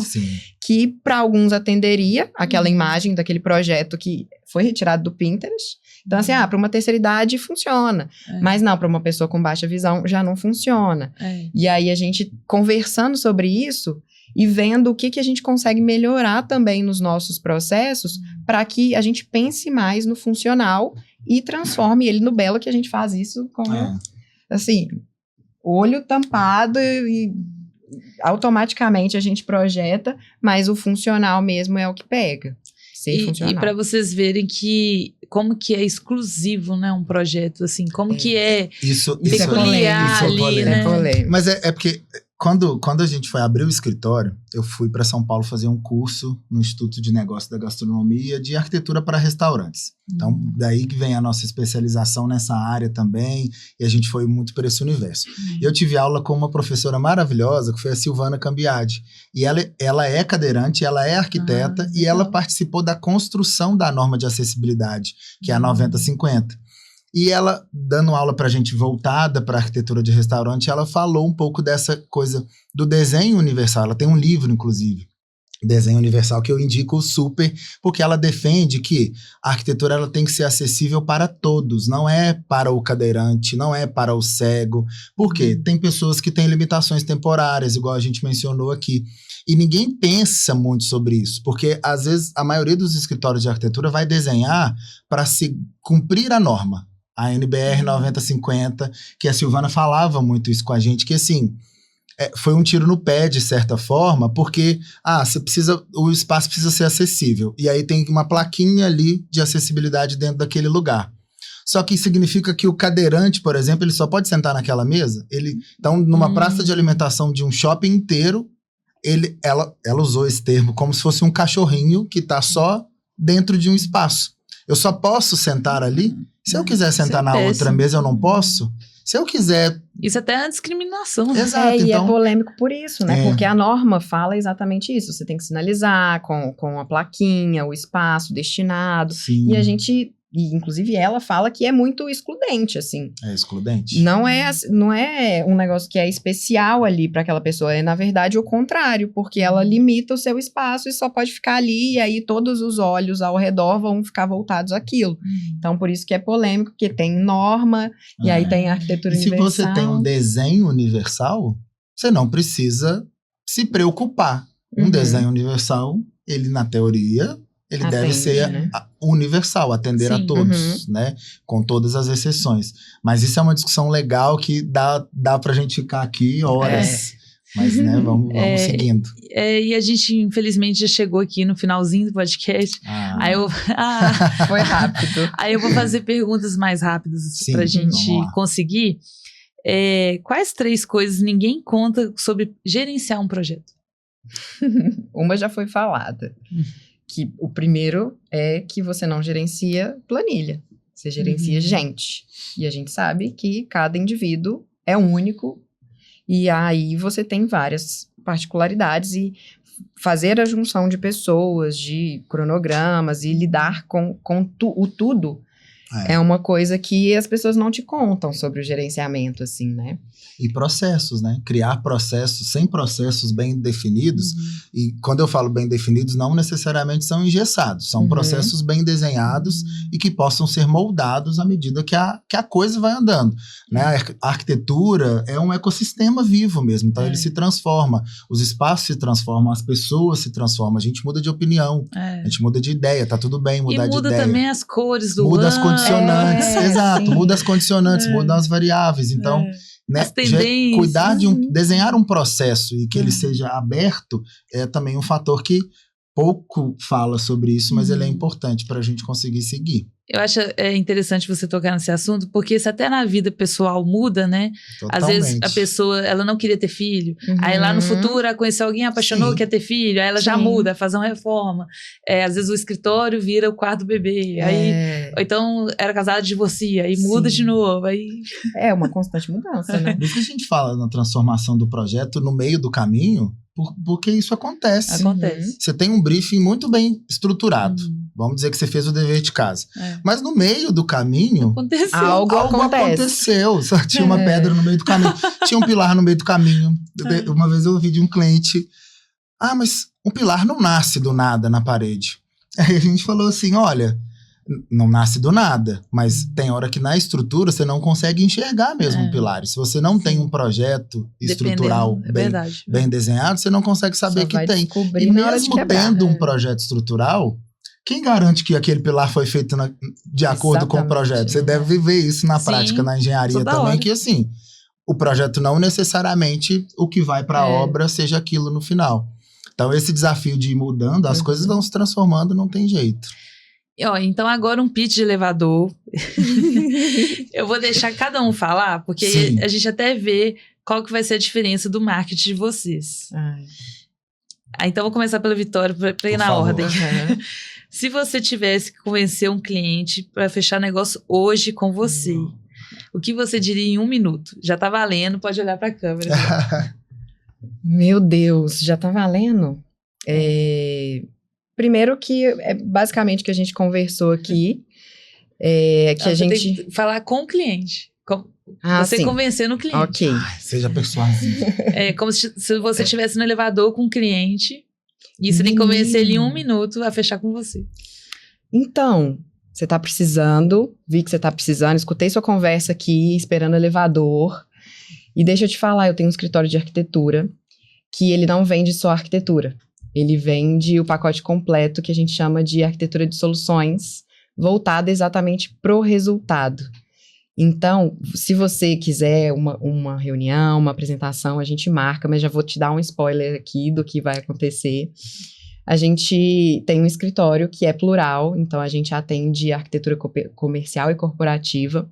que para alguns atenderia aquela imagem daquele projeto que foi retirado do Pinterest. Então, assim, para uma terceira idade funciona, mas não, para uma pessoa com baixa visão já não funciona. E aí, a gente conversando sobre isso e vendo o que a gente consegue melhorar também nos nossos processos para que a gente pense mais no funcional e transforme ele no belo, que a gente faz isso com, assim, olho tampado e automaticamente a gente projeta, mas o funcional mesmo é o que pega. E para vocês verem como que é exclusivo, né, um projeto, assim, como que é peculiar ali, né? Mas é porque quando a gente foi abrir o escritório, eu fui para São Paulo fazer um curso no Instituto de Negócios da Gastronomia de arquitetura para restaurantes. Então, daí que vem a nossa especialização nessa área também, e a gente foi muito para esse universo. Eu tive aula com uma professora maravilhosa, que foi a Silvana Cambiadi, e ela é cadeirante, ela é arquiteta, e ela participou da construção da norma de acessibilidade, que é a 9050. E ela, dando aula pra gente voltada para arquitetura de restaurante, ela falou um pouco dessa coisa do desenho universal. Ela tem um livro, inclusive, Desenho Universal, que eu indico super, porque ela defende que a arquitetura ela tem que ser acessível para todos, não é para o cadeirante, não é para o cego. Por quê? Tem pessoas que têm limitações temporárias, igual a gente mencionou aqui. E ninguém pensa muito sobre isso, porque às vezes a maioria dos escritórios de arquitetura vai desenhar para se cumprir a norma. A NBR 9050, que a Silvana falava muito isso com a gente, que assim, foi um tiro no pé, de certa forma, porque o espaço precisa ser acessível. E aí tem uma plaquinha ali de acessibilidade dentro daquele lugar. Só que significa que o cadeirante, por exemplo, ele só pode sentar naquela mesa. Então, numa praça de alimentação de um shopping inteiro, ela usou esse termo como se fosse um cachorrinho que está só dentro de um espaço. Eu só posso sentar ali. Se eu quiser sentar na outra mesa, eu não posso. Se eu quiser... Isso até é uma discriminação. Exato. E é polêmico por isso, né? Porque a norma fala exatamente isso. Você tem que sinalizar com a plaquinha, o espaço destinado. Sim. E a gente... E, inclusive, ela fala que é muito excludente, assim. É excludente. Não é um negócio que é especial ali para aquela pessoa. É, na verdade, o contrário. Porque ela limita o seu espaço e só pode ficar ali. E aí, todos os olhos ao redor vão ficar voltados àquilo. Então, por isso que é polêmico. Porque tem norma. E aí tem arquitetura universal. Se você tem um desenho universal, você não precisa se preocupar. Um desenho universal, ele, na teoria... Ele deve ser universal, atender a Sim. todos, né? Com todas as exceções. Mas isso é uma discussão legal que dá pra gente ficar aqui horas. Mas, né, vamos seguindo. E a gente, infelizmente, já chegou aqui no finalzinho do podcast. Aí eu... Foi rápido. Aí eu vou fazer perguntas mais rápidas pra gente conseguir. Quais 3 coisas ninguém conta sobre gerenciar um projeto? Uma já foi falada. Que o primeiro é que você não gerencia planilha. Você gerencia gente. E a gente sabe que cada indivíduo é único. E aí você tem várias particularidades e fazer a junção de pessoas, de cronogramas e lidar com o tudo é uma coisa que as pessoas não te contam sobre o gerenciamento, assim, né? E processos, né? Criar processos, sem processos bem definidos. E quando eu falo bem definidos, não necessariamente são engessados. São processos bem desenhados e que possam ser moldados à medida que a coisa vai andando. Né? A arquitetura é um ecossistema vivo mesmo. Então, ele se transforma. Os espaços se transformam, as pessoas se transformam. A gente muda de opinião, a gente muda de ideia. Tá tudo bem mudar de ideia. E muda também as cores do Muda as condicionantes, exato. Sim. Muda as condicionantes, mudam as variáveis. Então... Né, cuidar desenhar um processo e que ele seja aberto é também um fator que pouco fala sobre isso, mas ele é importante para a gente conseguir seguir. Eu acho interessante você tocar nesse assunto, porque se até na vida pessoal muda, né? Totalmente. Às vezes a pessoa, ela não queria ter filho, aí lá no futuro ela conheceu alguém, apaixonou, quer ter filho, aí ela já muda, faz uma reforma. Às vezes o escritório vira o quarto do bebê, aí, ou então era casada, divorcia, aí muda de novo. Aí... É uma constante mudança, né? Por isso que a gente fala na transformação do projeto no meio do caminho, porque isso acontece. Você tem um briefing muito bem estruturado. Vamos dizer que você fez o dever de casa. Mas no meio do caminho... Algo aconteceu. Só tinha uma pedra no meio do caminho. Tinha um pilar no meio do caminho. Uma vez eu ouvi de um cliente... mas um pilar não nasce do nada na parede. Aí a gente falou assim, olha... Não nasce do nada, mas tem hora que na estrutura você não consegue enxergar mesmo pilares. Se você não tem um projeto estrutural bem desenhado, você não consegue saber que tem. E mesmo tendo um projeto estrutural, quem garante que aquele pilar foi feito de acordo com o projeto? Você deve viver isso na prática, na engenharia também, que assim, o projeto não necessariamente o que vai para a obra seja aquilo no final. Então esse desafio de ir mudando, as coisas vão se transformando, não tem jeito. Então agora um pitch de elevador. Eu vou deixar cada um falar, porque a gente até vê qual que vai ser a diferença do marketing de vocês. Então vou começar pela Vitória, para ir na ordem. Se você tivesse que convencer um cliente para fechar negócio hoje com você, o que você diria em 1 minuto? Já tá valendo, pode olhar para a câmera. Meu Deus, já tá valendo? Primeiro que é basicamente o que a gente conversou aqui, que a gente... Tem que falar com o cliente. Você convencendo o cliente. Ok. Seja persuasivo. É como se você estivesse no elevador com um cliente e você tem que convencer ele em 1 minuto a fechar com você. Então, você tá precisando, vi que você tá precisando, escutei sua conversa aqui, esperando o elevador. E deixa eu te falar, eu tenho um escritório de arquitetura que ele não vende só arquitetura. Ele vende o pacote completo que a gente chama de arquitetura de soluções, voltada exatamente pro resultado. Então, se você quiser uma reunião, uma apresentação, a gente marca, mas já vou te dar um spoiler aqui do que vai acontecer. A gente tem um escritório que é plural, então a gente atende arquitetura comercial e corporativa,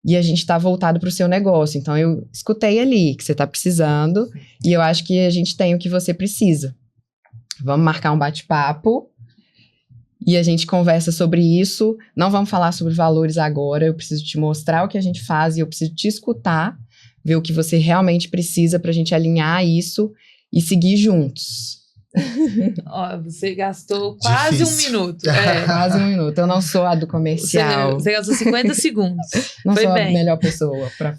e a gente está voltado para o seu negócio. Então, eu escutei ali que você está precisando, e eu acho que a gente tem o que você precisa. Vamos marcar um bate-papo e a gente conversa sobre isso. Não vamos falar sobre valores agora. Eu preciso te mostrar o que a gente faz e eu preciso te escutar, ver o que você realmente precisa para a gente alinhar isso e seguir juntos. Você gastou quase 1 minuto. Quase 1 minuto. Eu não sou a do comercial. Você gastou 50 segundos. Não foi sou bem. A melhor pessoa para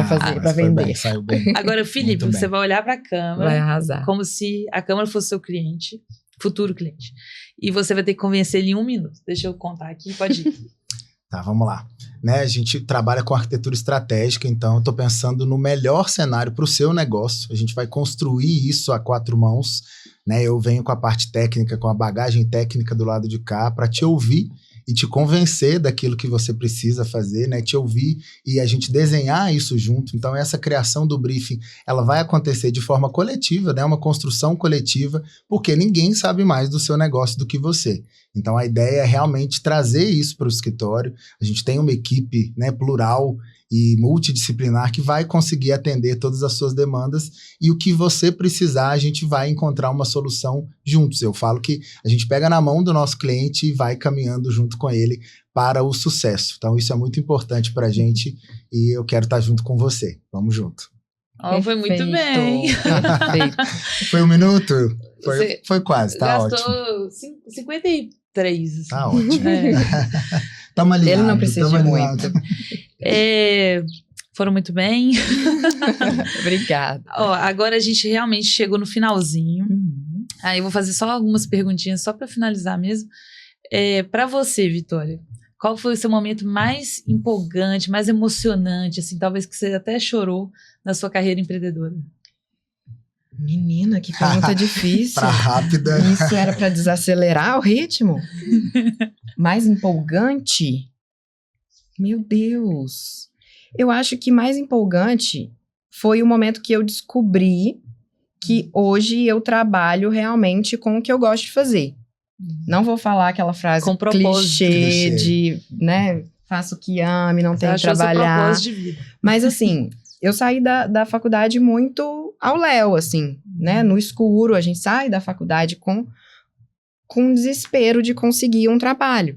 fazer, para vender. Bem, saiu bem. Agora, Felipe, você vai olhar para a câmera. Vai arrasar. Como se a câmera fosse seu cliente, futuro cliente. E você vai ter que convencer ele em 1 minuto. Deixa eu contar aqui, pode ir. Tá, vamos lá. Né, a gente trabalha com arquitetura estratégica, então eu estou pensando no melhor cenário para o seu negócio. A gente vai construir isso a 4 mãos. Né, eu venho com a parte técnica, com a bagagem técnica do lado de cá, para te ouvir e te convencer daquilo que você precisa fazer, né? Te ouvir e a gente desenhar isso junto. Então, essa criação do briefing, ela vai acontecer de forma coletiva, né? Uma construção coletiva, porque ninguém sabe mais do seu negócio do que você. Então, a ideia é realmente trazer isso para o escritório. A gente tem uma equipe, né, plural e multidisciplinar que vai conseguir atender todas as suas demandas, e o que você precisar, a gente vai encontrar uma solução juntos. Eu falo que a gente pega na mão do nosso cliente e vai caminhando junto com ele para o sucesso. Então, isso é muito importante para a gente e eu quero estar junto com você. Vamos junto. Oh, foi muito bem. Foi 1 minuto? Foi quase, tá ótimo. Gastou 53. Assim. Tá ótimo. Tamo alinhado, ele não precisa de muito. Foram muito bem. Obrigada. Ó, agora a gente realmente chegou no finalzinho. Aí eu vou fazer só algumas perguntinhas, só para finalizar mesmo. Para você, Vitória, qual foi o seu momento mais empolgante, mais emocionante, assim, talvez que você até chorou na sua carreira empreendedora? Menina, que pergunta difícil. Pra rápida. Isso era para desacelerar o ritmo? Mais empolgante? Meu Deus. Eu acho que mais empolgante foi o momento que eu descobri que hoje eu trabalho realmente com o que eu gosto de fazer. Não vou falar aquela frase com clichê de, né, faço o que ame, não tenho que trabalhar. Seu propósito de vida. Mas assim, eu saí da faculdade muito ao léu, assim, né, no escuro. A gente sai da faculdade com desespero de conseguir um trabalho.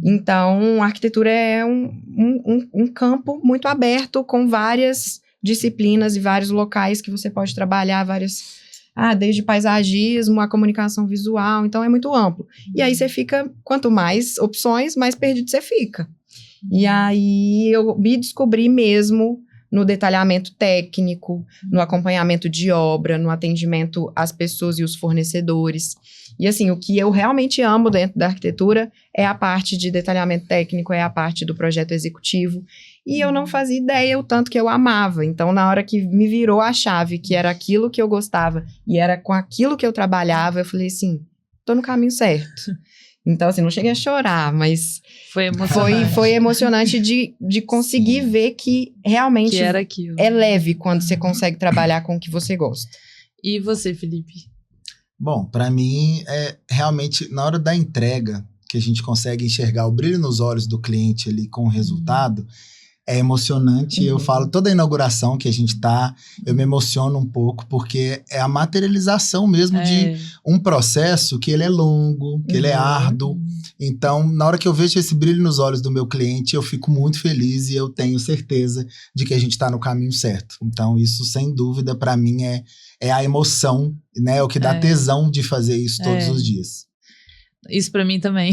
Então, a arquitetura é um campo muito aberto, com várias disciplinas e vários locais que você pode trabalhar, desde paisagismo, a comunicação visual, então é muito amplo. E aí você fica, quanto mais opções, mais perdido você fica. E aí eu me descobri mesmo no detalhamento técnico, no acompanhamento de obra, no atendimento às pessoas e os fornecedores. E assim, o que eu realmente amo dentro da arquitetura é a parte de detalhamento técnico, é a parte do projeto executivo. E eu não fazia ideia o tanto que eu amava. Então, na hora que me virou a chave, que era aquilo que eu gostava e era com aquilo que eu trabalhava, eu falei assim, tô no caminho certo. Então, assim, não cheguei a chorar, mas foi emocionante de conseguir ver que realmente que era aquilo. É leve quando você consegue trabalhar com o que você gosta. E você, Felipe? Bom, para mim, realmente, na hora da entrega, que a gente consegue enxergar o brilho nos olhos do cliente ali com o resultado, é emocionante. Eu falo, toda a inauguração que a gente tá, eu me emociono um pouco, porque é a materialização mesmo de um processo que ele é longo, que ele é árduo. Então, na hora que eu vejo esse brilho nos olhos do meu cliente, eu fico muito feliz e eu tenho certeza de que a gente tá no caminho certo. Então, isso, sem dúvida, para mim é a emoção, né? É o que dá tesão de fazer isso todos os dias. Isso pra mim também.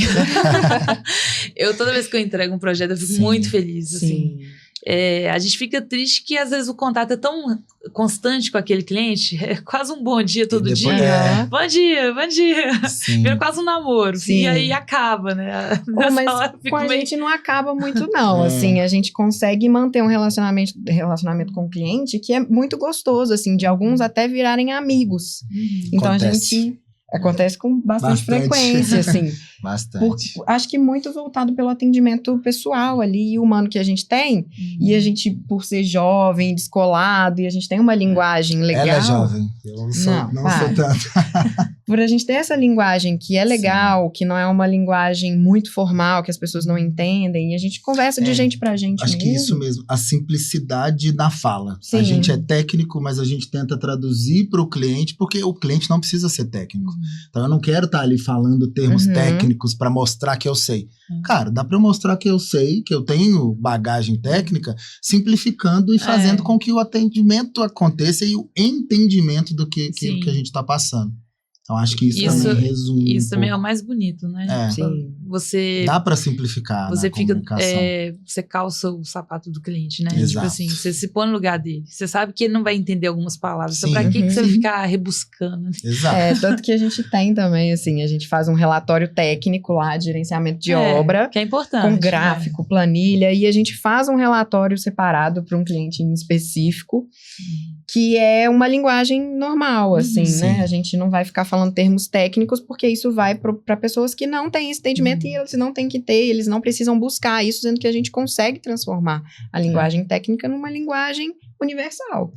Toda vez que eu entrego um projeto, eu fico muito feliz, assim. A gente fica triste que às vezes o contato é tão constante com aquele cliente, é quase um bom dia todo dia. Bom dia, bom dia. Vira quase um namoro. E aí acaba, né? Mas com a gente não acaba muito, não. Assim, a gente consegue manter um relacionamento com o cliente que é muito gostoso, assim, de alguns até virarem amigos. Então a gente... Acontece com bastante frequência, assim. Bastante. Acho que muito voltado pelo atendimento pessoal ali, humano que a gente tem. E a gente, por ser jovem, descolado, e a gente tem uma linguagem legal. Ela é jovem. Eu não sou tanto. Por a gente ter essa linguagem que é legal, que não é uma linguagem muito formal, que as pessoas não entendem. E a gente conversa de gente pra gente acho mesmo. Que isso mesmo. A simplicidade na fala. A gente é técnico, mas a gente tenta traduzir para o cliente, porque o cliente não precisa ser técnico. Então, eu não quero estar ali falando termos técnicos para mostrar que eu sei. Cara, dá para eu mostrar que eu sei, que eu tenho bagagem técnica, simplificando e fazendo com que o atendimento aconteça e o entendimento do que a gente está passando. Então, acho que isso também resume Isso também é o mais bonito, né? Sim. Você... Dá para simplificar você na fica, comunicação. você calça o sapato do cliente, né? Exato. Tipo assim, você se põe no lugar dele. Você sabe que ele não vai entender algumas palavras. Então, Sim. pra que você vai ficar rebuscando? Exato. Tanto que a gente tem também, assim, a gente faz um relatório técnico lá de gerenciamento de obra. Que é importante. Com gráfico, planilha, e a gente faz um relatório separado para um cliente em específico, que é uma linguagem normal, assim, né? A gente não vai ficar falando termos técnicos, porque isso vai para pessoas que não têm esse entendimento e eles não têm que ter, eles não precisam buscar isso, sendo que a gente consegue transformar a linguagem técnica numa linguagem universal.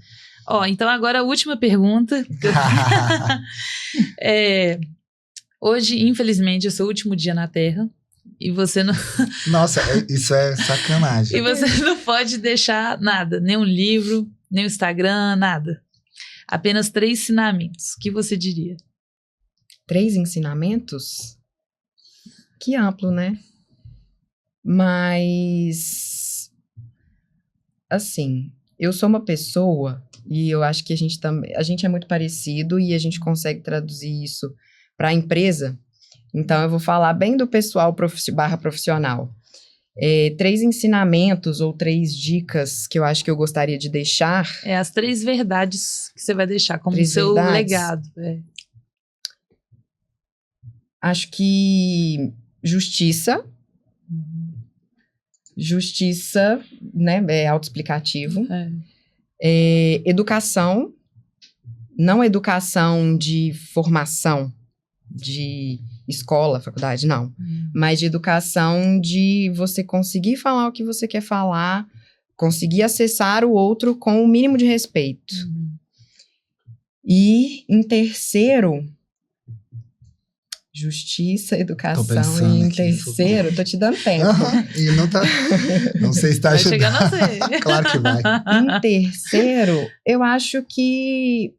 Então agora a última pergunta. Hoje, infelizmente, é o seu último dia na Terra. E você não... Nossa, isso é sacanagem. E você não pode deixar nada, nem um livro, nem o Instagram, nada. Apenas 3 ensinamentos. O que você diria? 3 ensinamentos? Que amplo, né? Mas, assim, eu sou uma pessoa, e eu acho que a gente é muito parecido e a gente consegue traduzir isso para a empresa. Então, eu vou falar bem do pessoal /profissional. 3 ensinamentos ou 3 dicas que eu acho que eu gostaria de deixar. As 3 verdades que você vai deixar como seu legado. Acho que justiça. Justiça, né? É autoexplicativo. Educação. Não educação de formação, de escola, faculdade, não. Mas de educação de você conseguir falar o que você quer falar, conseguir acessar o outro com o mínimo de respeito. E, em terceiro, justiça, educação. E em terceiro, tô te dando tempo. E não sei se tá ajudando. Vai chegando a ser. Claro que vai. Em terceiro, eu acho que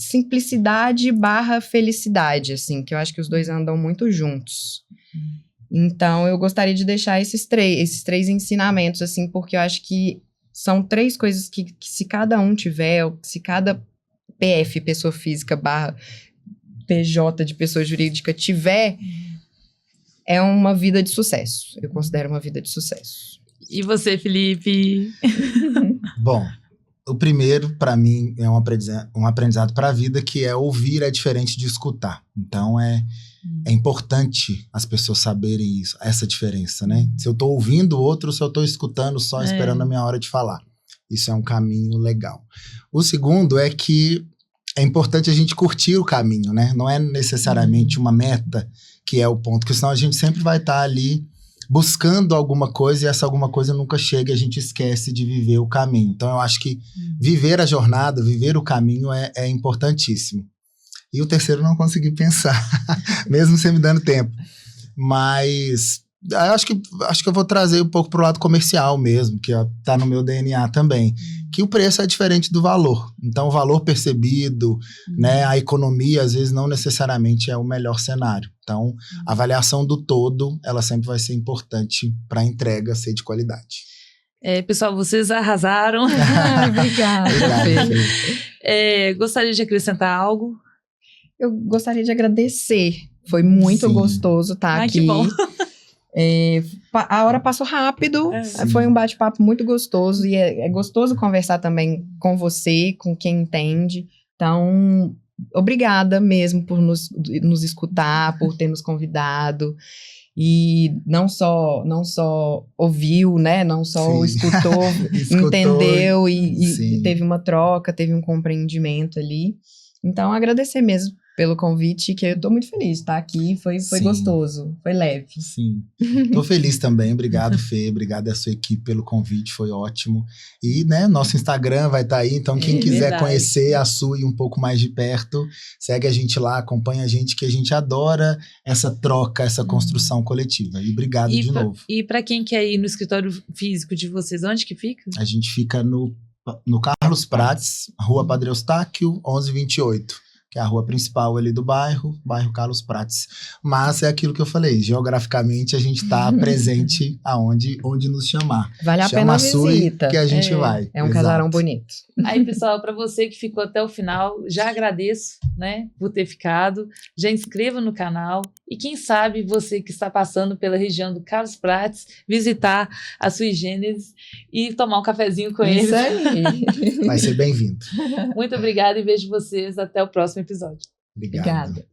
simplicidade / felicidade, assim, que eu acho que os dois andam muito juntos. Então, eu gostaria de deixar esses três ensinamentos, assim, porque eu acho que são 3 coisas que se cada um tiver, ou se cada PF, pessoa física / PJ de pessoa jurídica tiver, é uma vida de sucesso. Eu considero uma vida de sucesso. E você, Felipe? Bom, o primeiro, para mim, é um aprendizado para a vida, que é ouvir é diferente de escutar. Então, é importante as pessoas saberem isso, essa diferença, né? Se eu tô ouvindo o outro, se eu tô escutando só, esperando a minha hora de falar. Isso é um caminho legal. O segundo é que é importante a gente curtir o caminho, né? Não é necessariamente uma meta que é o ponto, porque senão a gente sempre vai estar ali buscando alguma coisa e essa alguma coisa nunca chega e a gente esquece de viver o caminho. Então, eu acho que viver a jornada, viver o caminho é importantíssimo. E o terceiro eu não consegui pensar, mesmo você me dando tempo. Mas acho que eu vou trazer um pouco pro lado comercial mesmo, que tá no meu DNA também. Que o preço é diferente do valor. Então, o valor percebido, né, a economia, às vezes, não necessariamente é o melhor cenário. Então, a avaliação do todo, ela sempre vai ser importante para a entrega ser de qualidade. Pessoal, vocês arrasaram. Obrigada. Gostaria de acrescentar algo? Eu gostaria de agradecer. Foi muito gostoso estar aqui. Que bom. A hora passou rápido, foi um bate-papo muito gostoso e é gostoso conversar também com você, com quem entende. Então, obrigada mesmo por nos escutar, por ter nos convidado. E não só ouviu, né? Não só escutou, entendeu e teve uma troca, teve um compreendimento ali. Então, agradecer mesmo pelo convite, que eu tô muito feliz de estar aqui, foi gostoso, foi leve. Sim, tô feliz também, obrigado Fê, obrigado a sua equipe pelo convite, foi ótimo. E, né, nosso Instagram vai estar aí, então quem quiser conhecer a Sui um pouco mais de perto, segue a gente lá, acompanha a gente, que a gente adora essa troca, essa construção coletiva. E obrigado de novo. E para quem quer ir no escritório físico de vocês, onde que fica? A gente fica no Carlos Prates, Rua Padre Eustáquio, 1128. que é a rua principal ali do bairro Carlos Prates. Mas é aquilo que eu falei, geograficamente a gente está presente onde nos chamar. Vale a Chama pena a Sui visita. que a gente vai. É um Exato. casarão bonito. Aí, pessoal, para você que ficou até o final, já agradeço, né, por ter ficado. Já inscreva no canal e quem sabe você que está passando pela região do Carlos Prates, visitar a Sui Generis e tomar um cafezinho com eles. Isso aí. Vai ser bem-vindo. Muito obrigada e vejo vocês até o próximo episódio. Obrigado. Obrigada.